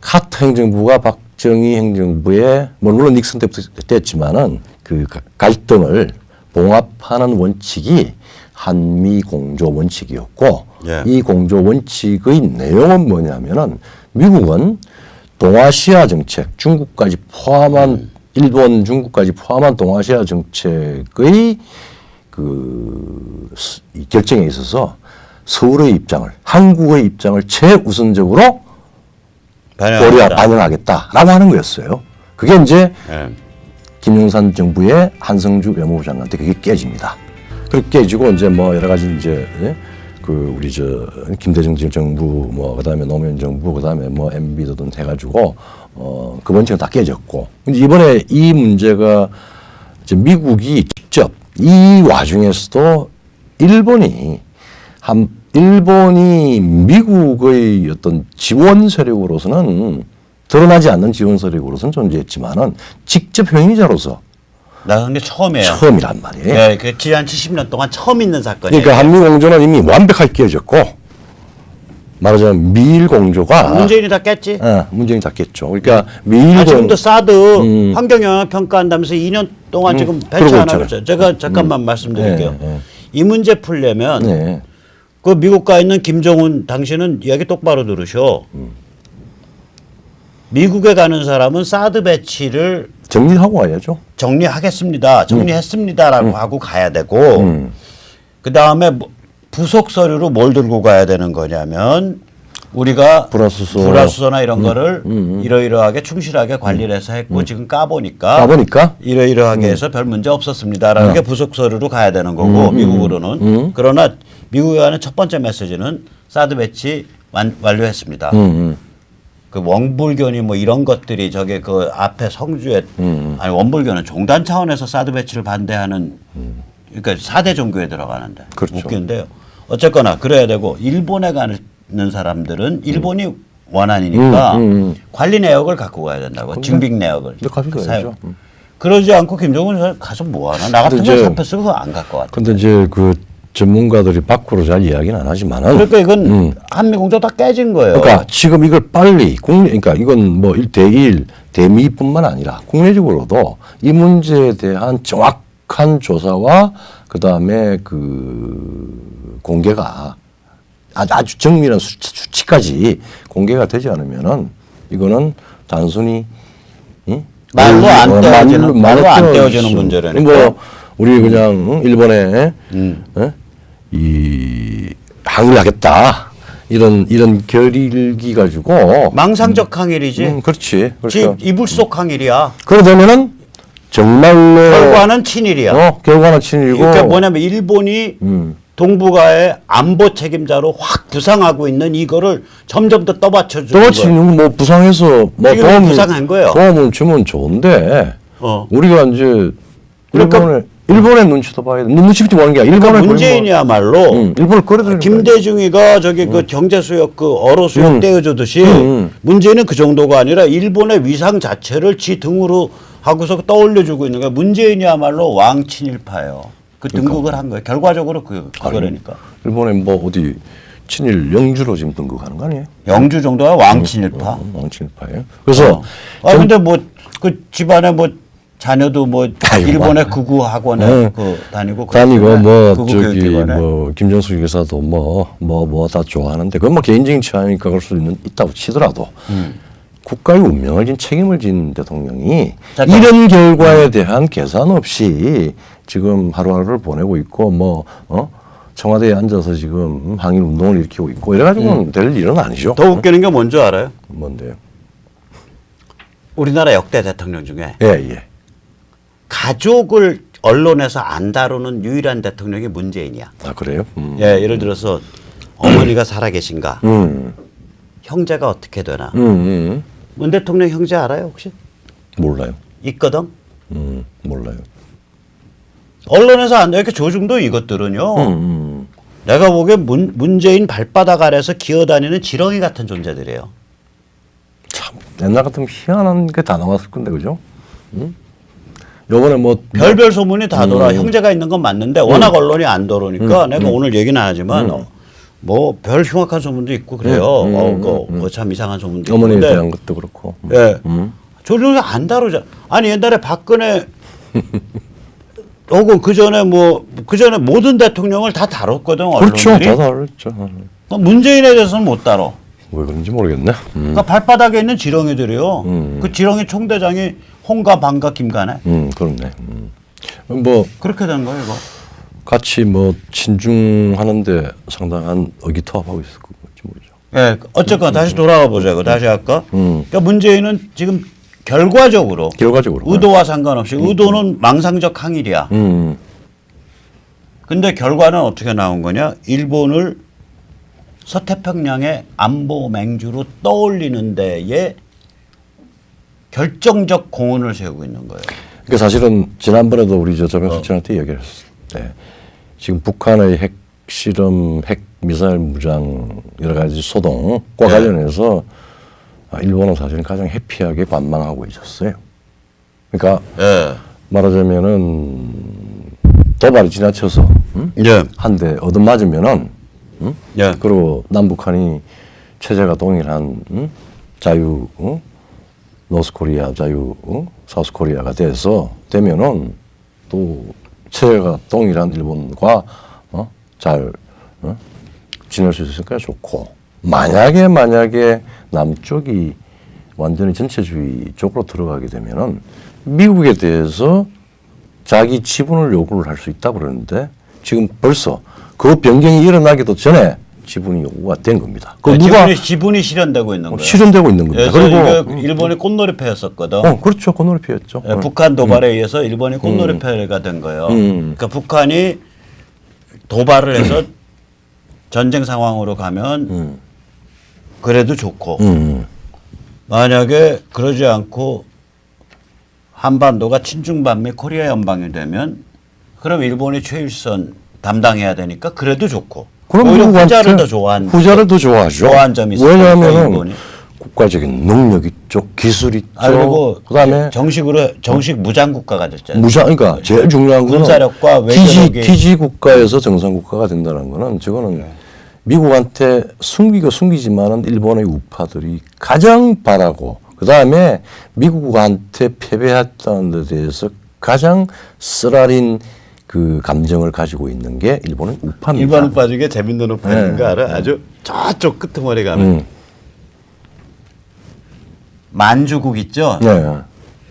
카터 행정부가 박정희 행정부의 물론 닉슨 때부터 됐지만은 그 갈등을 봉합하는 원칙이 한미 공조 원칙이었고 예. 이 공조 원칙의 내용은 뭐냐면은 미국은 동아시아 정책 중국까지 포함한 일본 중국까지 포함한 동아시아 정책의 그 결정에 있어서 서울의 입장을 한국의 입장을 최우선적으로 반영하겠다라고 하는 거였어요. 그게 이제 김영삼 정부의 한성주 외무부 장관 때 그게 깨집니다. 그렇게 깨지고 이제 뭐 여러 가지 이제 그 우리 김대중 정부 뭐 그다음에 노무현 정부 그다음에 뭐 MB 등 해가지고 그 원칙은 다 깨졌고 근데 이번에 이 문제가 이제 미국이 직접 이 와중에서도 일본이 미국의 어떤 지원 세력으로서는 드러나지 않는 지원 세력으로서는 존재했지만은 직접 행위자로서 나간 게 처음이에요. 처음이란 말이에요. 네, 그 지난 70년 동안 처음 있는 사건이에요. 그러니까 한미 공조는 이미 완벽하게 깨졌고 말하자면 미일 공조가 문재인이 다 깼지. 문재인이 다 깼죠. 그러니까 미일 지금도 사드 환경영향 평가한다면서 2년 동안 지금 배치 안 하고 있어요. 제가 잠깐만 말씀드릴게요. 이 문제 풀려면 그 미국 가 있는 김정은 당신은 이야기 똑바로 들으셔. 미국에 가는 사람은 사드 배치를 정리하고 와야죠. 정리하겠습니다. 정리했습니다라고 하고 가야 되고 그 다음에 부속 서류로 뭘 들고 가야 되는 거냐면 우리가 불화수소나 이런 거를 이러이러하게 충실하게 관리를 해서 했고 지금 까보니까 이러이러하게 해서 별 문제 없었습니다라는 게 부속 서류로 가야 되는 거고 미국으로는 그러나 미국에 가는 첫 번째 메시지는 사드 배치 완료했습니다. 그 원불교니 뭐 이런 것들이 저게 그 앞에 성주에 아니 원불교는 종단 차원에서 사드 배치를 반대하는 그러니까 4대 종교에 들어가는데 그렇죠. 웃기는데요. 어쨌거나 그래야 되고 일본에 가는 사람들은 일본이 원안이니까 관리 내역을 갖고 가야 된다고 증빙 내역을 가져가야죠. 그러지 않고 김정은 가서 뭐 하나 나 같으면 사표쓰고 그거 안 갈 것 같아. 근데 이제 그 전문가들이 밖으로 잘 이야기는 안 하지만은 그러니까 이건 한미공조 다 깨진 거예요. 그러니까 지금 이걸 빨리 그러니까 이건 뭐 1대1 대미뿐만 아니라 국내적으로도 이 문제에 대한 정확한 조사와 그다음에 그 공개가 아주 정밀한 수치까지 공개가 되지 않으면은 이거는 단순히 말로 안 떼어지는 문제라니까. 뭐 우리 그냥 일본에 이 항의를 하겠다 이런 결일기 가지고 망상적 항일이지. 그렇지. 지 이불 속 항일이야. 그러다면은 정말로 결과는 친일이야. 결과는 친일이고. 그러니까 뭐냐면 일본이 동북아의 안보 책임자로 확 부상하고 있는 이거를 점점 더 떠받쳐주는 거야. 지금 뭐 부상해서 뭐 지금 부상한 거예요. 도움을 주면 좋은데 우리가 이제 그러니까 일본의 눈치도 봐야 돼. 눈치 보지 말는 게 아니라 그러니까 일본의 문재인이야말로 일본을 끌어들이는 김대중이가 저기 그 경제 수역 그 어로 수역 떼어주듯이 문재인은 그 정도가 아니라 일본의 위상 자체를 지 등으로 하고서 떠올려주고 있는 거야. 문재인이야말로 왕친일파예요. 그 등극을 한 거예요. 결과적으로 그러니까. 일본에 뭐 어디 친일 영주로 지금 등극하는 거 아니에요? 영주 정도가 왕친일파. 왕친일파예요. 그래서 근데 뭐 그 집안에 뭐 자녀도 뭐 일본의 극우 학원에 다니고 뭐 극우 저기 교육기관에. 뭐 김정숙 여사도 뭐 다 좋아하는데 그건 뭐 개인적인 취향이니까 그럴 수 있다고 치더라도 국가의 운명을 진 책임을 진 대통령이 잠깐만. 이런 결과에 대한 계산 없이 지금 하루하루를 보내고 있고 청와대에 앉아서 지금 항일 운동을 일으키고 있고 이래가지고는 될 일은 아니죠. 더 웃기는 게 뭔지 알아요? 뭔데요? 우리나라 역대 대통령 중에 예. 가족을 언론에서 안 다루는 유일한 대통령이 문재인이야. 아 그래요? 예, 예를 들어서 어머니가 살아계신가, 형제가 어떻게 되나. 문 대통령 형제 알아요 혹시? 몰라요. 있거든. 몰라요. 언론에서 안 이렇게 조중도 이것들은요. 내가 보기엔 문재인 발바닥 아래서 기어다니는 지렁이 같은 존재들이에요. 참 옛날 같으면 희한한 게 다 나왔을 건데 그죠? 요번에 뭐 별별 소문이 다 돌아. 형제가 있는 건 맞는데 워낙 언론이 안 돌으니까 내가 오늘 얘기는 안 하지만 뭐 별 흉악한 소문도 있고 그래요. 그 참 이상한 소문도 있고. 어머니에 대한 것도 그렇고. 예. 조중도 안 다루자. 아니 옛날에 박근혜 혹은 그 전에 모든 대통령을 다 다뤘거든. 그렇죠. 언론들이. 다 다뤘죠. 문재인에 대해서는 못 다뤄. 왜 그런지 모르겠네. 그러니까 발바닥에 있는 지렁이들이요. 그 지렁이 총대장이 홍가 방가 김가네. 그렇네. 뭐 그렇게 된 거예요, 이거. 같이 뭐 친중하는데 상당한 의기투합하고 있을 거지 뭐죠. 예, 어쨌거나 다시 돌아가 보자고. 다시 할까? 그러니까 문재인은 지금 결과적으로 의도와 상관없이 의도는 망상적 항일이야. 근데 결과는 어떻게 나온 거냐? 일본을 서태평양의 안보 맹주로 떠올리는 데에 결정적 공헌을 세우고 있는 거예요. 그러니까 사실은 지난번에도 우리 조명수 씨한테 얘기를 했을 때 지금 북한의 핵 실험, 핵 미사일 무장 여러 가지 소동과 관련해서 일본은 사실은 가장 해피하게 관망하고 있었어요. 그러니까 말하자면은 도발이 지나쳐서 한 대 얻어맞으면은 그리고 남북한이 체제가 동일한 자유 노스코리아 자유 사우스코리아가 되면은 또 체제가 동일한 일본과 잘 지낼 수 있으니까 좋고 만약에 남쪽이 완전히 전체주의 쪽으로 들어가게 되면은 미국에 대해서 자기 지분을 요구를 할 수 있다고 그러는데 지금 벌써 그 변경이 일어나기도 전에 지분이 요구가 된 겁니다. 그 지분이 실현되고 있는 거예요. 실현되고 있는 겁니다. 그리고 일본이 꽃놀이패였었거든. 그렇죠. 꽃놀이패였죠. 북한 도발에 의해서 일본이 꽃놀이패가 된 거예요. 그러니까 북한이 도발을 해서 전쟁 상황으로 가면 그래도 좋고 만약에 그러지 않고 한반도가 친중반미 코리아 연방이 되면 그럼 일본이 최일선 담당해야 되니까 그래도 좋고 그럼 오히려 후자를 더 좋아한 좋아하죠. 좋아한 점이 있어요. 왜냐하면 국가적인 능력 있죠, 기술 있죠. 그리고 그다음에 정식 무장 국가가 됐잖아요. 그러니까 제일 중요한 거는 군사력과 외교력이 기지 국가에서 정상 국가가 된다는 거는 저거는 미국한테 숨기지만은 일본의 우파들이 가장 바라고 그다음에 미국한테 패배했다는 데 대해서 가장 쓰라린 그 감정을 가지고 있는 게 일본은 우파입니다. 일본 우파 중에 재밌는 우파 있는 거 알아? 아주 저쪽 끄트머리 가면 만주국 있죠?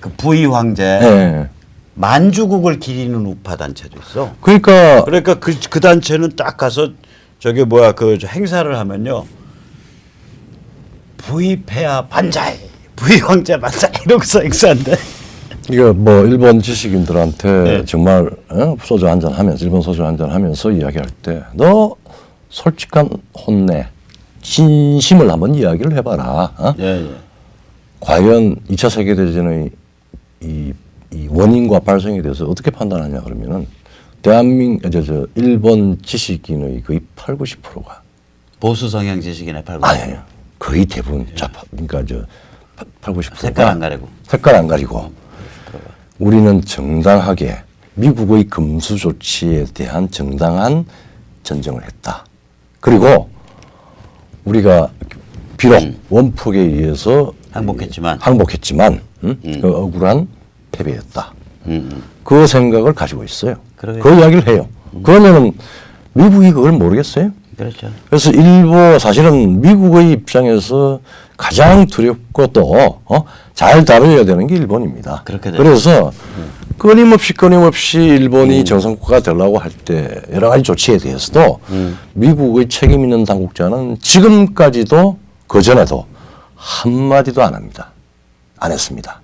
그 부위 황제 만주국을 기리는 우파 단체도 있어. 그러니까 그 단체는 딱 가서 저기 그 행사를 하면요 부의폐하 반자이, 부의왕자 반자이 이러고서 행사한대. 이거 뭐 일본 지식인들한테 정말 소주 한잔 하면서 일본 소주 한잔 하면서 이야기할 때 너 솔직한 혼내, 진심을 한번 이야기를 해봐라. 과연 2차 세계대전의 이 원인과 발생에 대해서 어떻게 판단하냐 그러면은 일본 지식인의 거의 8, 90%가 보수 성향 지식인의 8, 90%. 아니요. 거의 대부분 좌파, 그러니까 8, 90%가 색깔 안 가리고. 색깔 안 가리고 우리는 정당하게 미국의 금수 조치에 대한 정당한 전쟁을 했다. 그리고 우리가 비록 원폭에 의해서 항복했지만 그 억울한 패배였다. 그 생각을 가지고 있어요. 그 이야기를 해요. 그러면은 미국이 그걸 모르겠어요? 그렇죠. 그래서 사실은 미국의 입장에서 가장 두렵고 또 잘 다뤄야 되는 게 일본입니다. 그래서 끊임없이 일본이 정상국가가 되려고 할 때 여러 가지 조치에 대해서도 미국의 책임 있는 당국자는 지금까지도 그전에도 한마디도 안 합니다. 안 했습니다.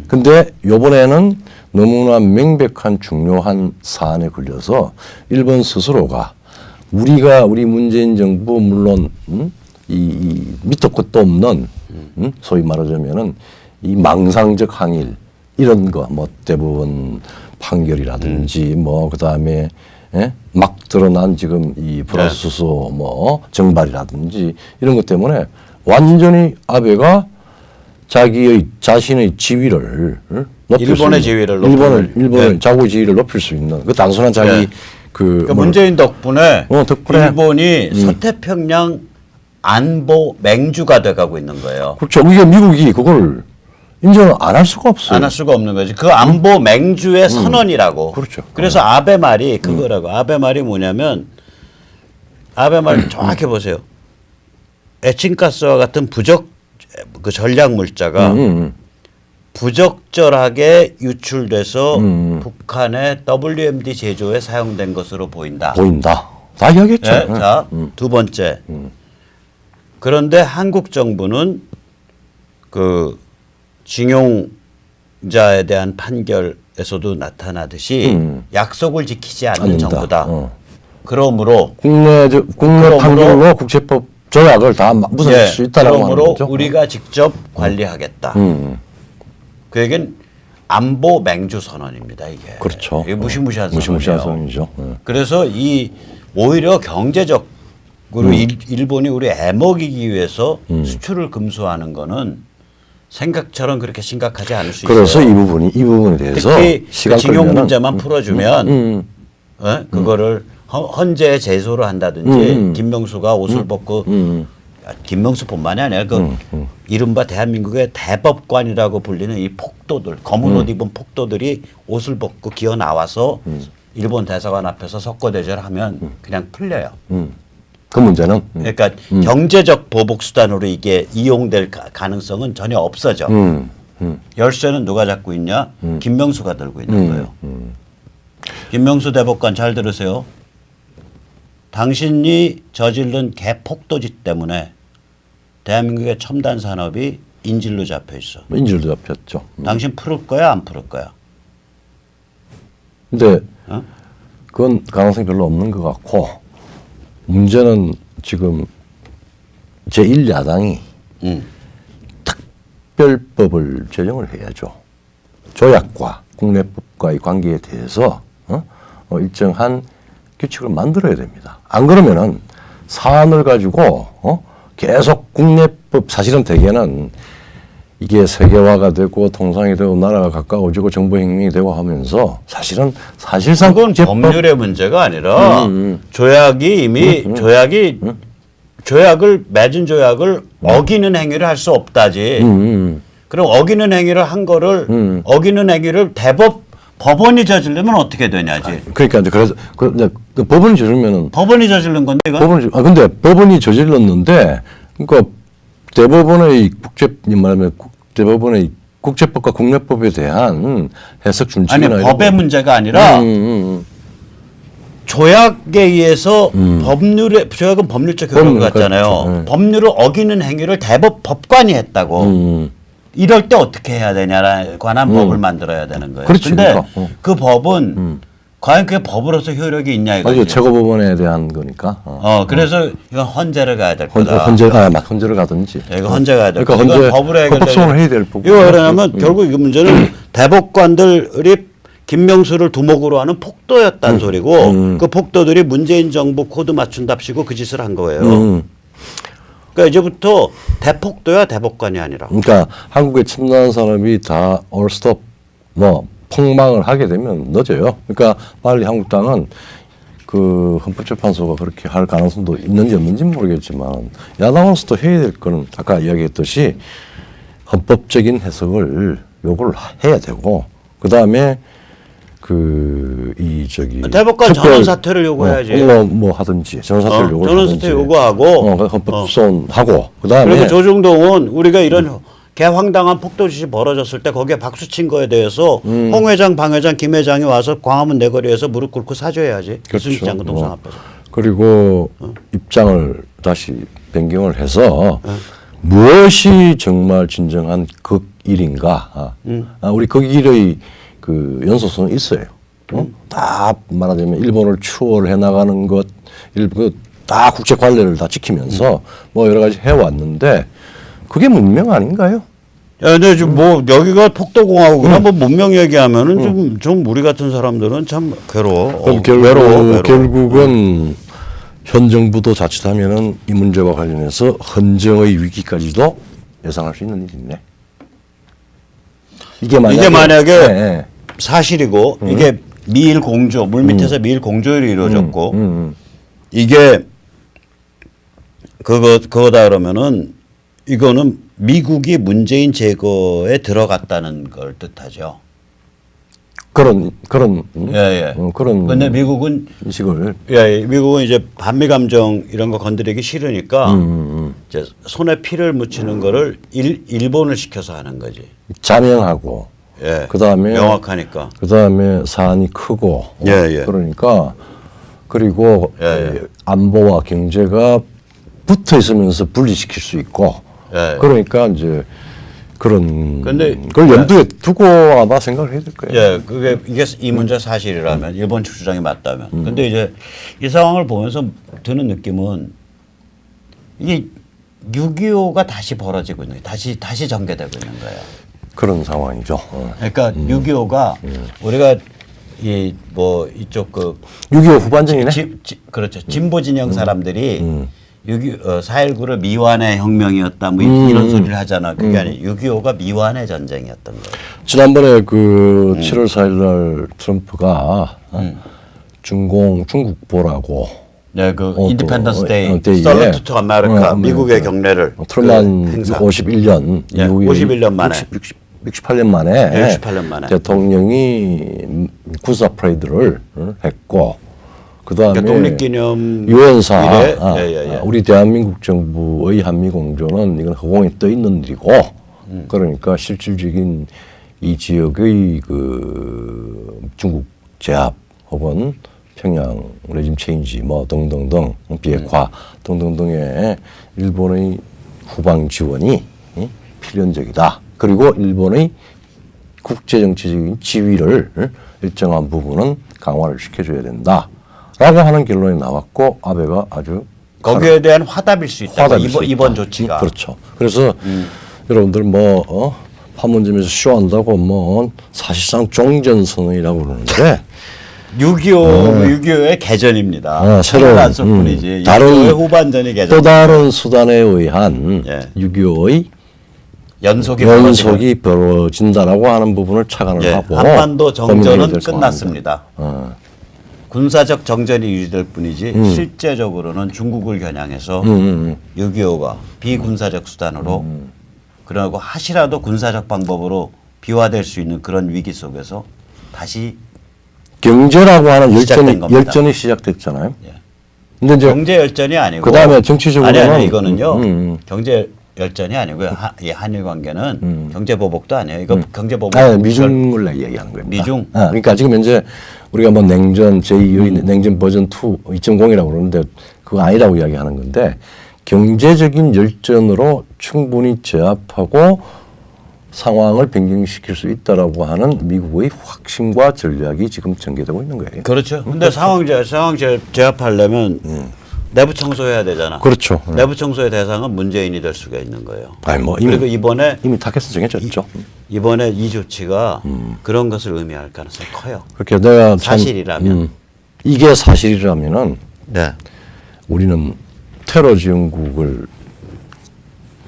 근데 요번에는 너무나 명백한 중요한 사안에 걸려서 일본 스스로가 우리 문재인 정부 물론 이 밑도 끝도 없는 소위 말하자면은 이 망상적 항일 이런 거 뭐 대법원 판결이라든지 뭐 그다음에 막 드러난 지금 이 불화수소 뭐 정발이라든지 이런 것 때문에 완전히 아베가 자신의 지위를 높일 일본의 지위를 일본의 자국의 지위를 높일 수 있는 그 단순한 자기 그러니까 문재인 덕분에 일본이 서태평양 안보 맹주가 돼가고 있는 거예요. 그렇죠. 이게 미국이 그걸 인정을 안 할 수가 없어요. 안 할 수가 없는 거지. 그 안보 맹주의 선언이라고. 그렇죠. 그래서 아베 말이 그거라고. 아베 말이 뭐냐면 아베 말 정확히 보세요. 에칭가스와 같은 그 전략 물자가 부적절하게 유출돼서 북한의 WMD 제조에 사용된 것으로 보인다. 다 이야기했죠. 자, 두 번째. 그런데 한국 정부는 그 징용자에 대한 판결에서도 나타나듯이 약속을 지키지 않는 정부다. 그러므로 국내 판결로 국제법 조약을 다 무산할 수 있다라고 하는 그러므로 거죠. 우리가 직접 관리하겠다. 그 얘기는 안보 맹주 선언입니다. 이게. 그렇죠. 이게 무시무시한 선언이죠. 그래서 오히려 경제적으로 일본이 우리 애먹이기 위해서 수출을 금수하는 거는 생각처럼 그렇게 심각하지 않을 수 있어요. 그래서 이 부분에 대해서 특히 그 징용 문제만 풀어주면 그거를 헌재에 제소를 한다든지 김명수가 옷을 벗고 김명수뿐만이 아니라 그 이른바 대한민국의 대법관이라고 불리는 이 폭도들 검은 옷 입은 폭도들이 옷을 벗고 기어 나와서 일본 대사관 앞에서 석고대절하면 그냥 풀려요. 그 문제는 그러니까 경제적 보복 수단으로 이게 이용될 가능성은 전혀 없어져. 열쇠는 누가 잡고 있냐? 김명수가 들고 있는 거예요. 김명수 대법관 잘 들으세요. 당신이 저지른 개폭도짓 때문에 대한민국의 첨단 산업이 인질로 잡혀 있어. 인질로 잡혔죠. 당신 풀을 거야, 안 풀을 거야? 근데 그건 가능성이 별로 없는 것 같고 문제는 지금 제1야당이 특별법을 제정을 해야죠. 조약과 국내법과의 관계에 대해서 일정한 규칙을 만들어야 됩니다. 안 그러면은 사안을 가지고 계속 국내법 사실은 대개는 이게 세계화가 되고 통상이 되고 나라가 가까워지고 정보 혁명이 되고 하면서 사실상 그건 법률의 문제가 아니라 조약이 이미 조약을 맺은 조약을 어기는 행위를 할 수 없다지. 그럼 어기는 행위를 한 거를 어기는 행위를 법원이 저지르면 어떻게 되냐지. 그러니까 그래서 법원이 저지르면은 법원이 저지른 건데 이건. 근데 법원이 저질렀는데 그러니까 대법원의 대법원의 국제법과 국내법에 대한 해석 준칙이나 아니 법의 문제가 아니라 조약에 의해서 조약은 법률적 효력을 갖잖아요. 그렇죠. 법률을 어기는 행위를 법관이 했다고. 이럴 때 어떻게 해야 되냐에 관한 법을 만들어야 되는 거예요. 그렇지, 근데 그러니까. 그 법은 과연 그게 법으로서 효력이 있냐 이거죠. 맞아요. 최고법원에 대한 거니까. 그래서 이건 헌재를 가야 될 거다. 헌재를 가든지. 이거 헌재 가야 될 그러니까 거다. 헌재 법으로 해결돼야 헌법소원을 해야 될 부분. 이거 그러냐면 결국 이 문제는 대법관들이 김명수를 두목으로 하는 폭도였다는 소리고 그 폭도들이 문재인 정부 코드 맞춘답시고 그 짓을 한 거예요. 그러니까 이제부터 대폭도야 대법관이 아니라. 그러니까 한국의 첨단 산업이 다 올스톱 폭망을 하게 되면 늦어요. 그러니까 빨리 한국당은 그 헌법재판소가 그렇게 할 가능성도 있는지 없는지 모르겠지만 야당으로서도 해야 될 거는 아까 이야기했듯이 헌법적인 해석을 요구를 해야 되고 그 다음에 대법관 전원 사퇴를 요구해야지. 뭐 하든지 전원 사퇴를 요구하든지. 전원 사퇴 요구하고 헌법소원 하고 그다음에 그리고 조중동은 우리가 이런 개황당한 폭도 짓이 벌어졌을 때 거기에 박수 친 거에 대해서 홍 회장, 방 회장, 김 회장이 와서 광화문 내거리에서 무릎 꿇고 사죄해야지. 이순신 장군 동상 앞에서. 그리고 입장을 다시 변경을 해서 무엇이 정말 진정한 극일인가. 우리 극일의 그 연소성은 있어요. 다 말하자면 일본을 추월해 나가는 것, 다 국제 관례를 다 지키면서 뭐 여러 가지 해왔는데 그게 문명 아닌가요? 야, 근데 지금 뭐 여기가 폭도공화국이나 뭐 문명 얘기하면은 좀 우리 같은 사람들은 참 괴로워. 괴로워. 결국은 현 정부도 자칫하면은 이 문제와 관련해서 헌정의 위기까지도 예상할 수 있는 일이네. 이게 만약에 네. 사실이고 이게 미일 공조 물 밑에서 미일 공조율이 이루어졌고 이게 그거다 그러면은 이거는 미국이 문재인 제거에 들어갔다는 걸 뜻하죠. 그런 예. 그런. 근데 미국은 인식을. 예, 미국은 이제 반미 감정 이런 거 건드리기 싫으니까 이제 손에 피를 묻히는 거를 일본을 시켜서 하는 거지. 자명하고. 예. 그다음에 명확하니까. 그다음에 사안이 크고. 예. 그러니까 그리고 예. 안보와 경제가 붙어 있으면서 분리시킬 수 있고. 예. 그러니까 이제 그런 근데 그걸 염두에 두고 아마 생각을 해야 될 거예요. 예, 이게 이 문제 사실이라면 일본 측 주장이 맞다면. 근데 이제 이 상황을 보면서 드는 느낌은 이게 6.25가 다시 벌어지고 있는, 다시 전개되고 있는 거예요. 그런 상황이죠. 그러니까 6.25가 우리가 이 뭐 이쪽 6.25 후반전이네. 그렇죠. 진보 진영 사람들이 4.19를 미완의 혁명이었다 뭐 이런 소리를 하잖아. 그게 아니에요. 6.25가 미완의 전쟁이었던 거예요. 지난번에 그 7월 4일 날 트럼프가 중국보라고 네, 인디펜던스 데이, 데이에 살루트 투 아메리카, 미국의 경례를 트루만 51년 예, 51년 만에 68년 만에 네, 68년 만에 대통령이 군사 퍼레이드를 했고 그다음에 독립기념 유엔사 예. 우리 대한민국 정부의 한미 공조는 이건 허공에 떠 있는 일이고 그러니까 실질적인 이 지역의 그 중국 제압 혹은 평양 레짐 체인지 뭐 등등등 비핵화 등등등의 일본의 후방 지원이 필연적이다. 그리고 일본의 국제 정치적인 지위를 일정한 부분은 강화를 시켜줘야 된다. 라고 하는 결론이 나왔고 아베가 아주 거기에 대한 화답일 수 있다. 이번 조치가. 그렇죠. 그래서 여러분들 뭐 판문점에서 쇼한다고 뭐 사실상 종전선언이라고 그러는데 6.25의 개전입니다. 새로운 안 뿐이지. 다른 후반전의 개전. 또 다른 수단에 의한 6.25의 연속이 벌어진다라고 하는 부분을 착안을 하고 한반도 정전은 끝났습니다. 군사적 정전이 유지될 뿐이지 실제적으로는 중국을 겨냥해서 6.25가 비군사적 수단으로 그러고 하시라도 군사적 방법으로 비화될 수 있는 그런 위기 속에서 다시 경제라고 하는 열전이 시작됐잖아요. 예. 근데 이제 경제 열전이 아니고 그다음에 정치적으로는 아니 이거는요. 경제 열전이 아니고 이 한일 관계는 경제 보복도 아니에요. 이거 경제 보복. 아니, 미중을 이야기하는 겁니다. 미중. 그러니까 지금 현재 우리가 뭐 냉전 제2의 냉전 버전 2 2.0이라고 그러는데 그거 아니라고 이야기하는 건데 경제적인 열전으로 충분히 제압하고 상황을 변경시킬 수 있다라고 하는 미국의 확신과 전략이 지금 전개되고 있는 거예요. 그렇죠. 근데 상황 제압하려면 내부 청소해야 되잖아. 그렇죠. 내부 청소의 대상은 문재인이 될 수가 있는 거예요. 아니 뭐 그리고 이번에 타겟은 정해졌죠. 이번에 이 조치가 그런 것을 의미할 가능성이 커요. 그렇게 내가 사실이라면. 이게 사실이라면은 네. 우리는 테러 지원국을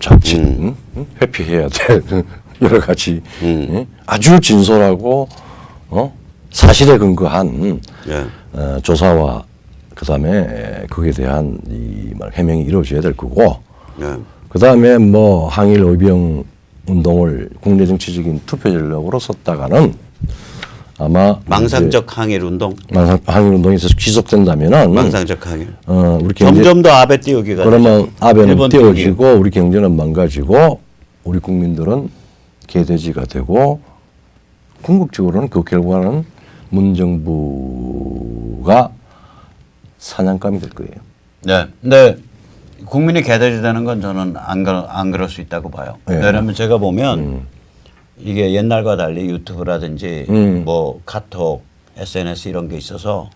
자칫 회피해야 될 여러 가지 아주 진솔하고 사실에 근거한 예. 조사와 그다음에 거기에 대한 이 해명이 이루어져야 될 거고 예. 그다음에 뭐 항일 의병 운동을 국내 정치적인 투표 전략으로 썼다가는 아마 망상적 항일 운동. 항일 운동이 계속 지속된다면은 망상적 항일. 우리 경제 점점 더 아베 띄우기가 그러면 되죠. 아베는 일본 띄워지고 우리 경제는 망가지고 우리 국민들은 개돼지가 되고 궁극적으로는 그 결과는 문 정부가 사냥감이 될 거예요. 네. 근데 국민이 개돼지 되는 건 저는 안 그럴 수 있다고 봐요. 네. 왜냐하면 제가 보면 이게 옛날과 달리 유튜브라든지 뭐 카톡, SNS 이런 게 있어서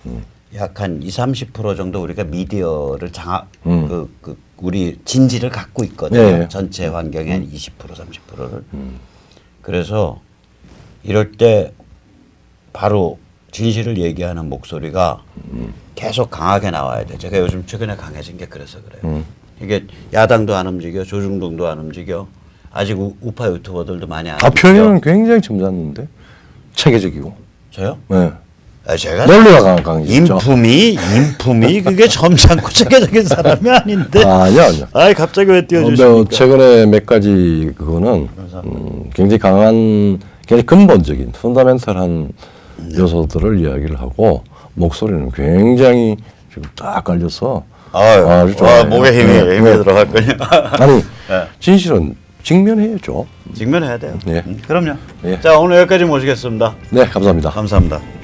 약 한 20-30% 정도 우리가 미디어를 우리 진지를 갖고 있거든요. 네. 전체 환경의 한 20%, 30%를. 그래서 이럴 때 바로 진실을 얘기하는 목소리가 계속 강하게 나와야 돼. 제가 요즘 최근에 강해진 게 그래서 그래요. 이게 야당도 안 움직여, 조중동도 안 움직여. 아직 우파 유튜버들도 많이 안 움직여. 표현은 굉장히 점잖은데 체계적이고. 저요? 네. 제가 논리가 강해졌죠. 인품이 그게 점잖고 체계적인 사람이 아닌데. 아니요. 아이 갑자기 왜 띄워주십니까? 최근에 몇 가지 그거는 굉장히 강한, 굉장히 근본적인, 펀더멘탈한 요소들을 이야기를 하고 목소리는 굉장히 지금 딱 깔려서 아주 좋아요. 목에 힘이 들어갔군요. 아니 네. 진실은 직면해야죠. 직면해야 돼요. 예. 그럼요. 예. 자 오늘 여기까지 모시겠습니다. 네, 감사합니다. 감사합니다.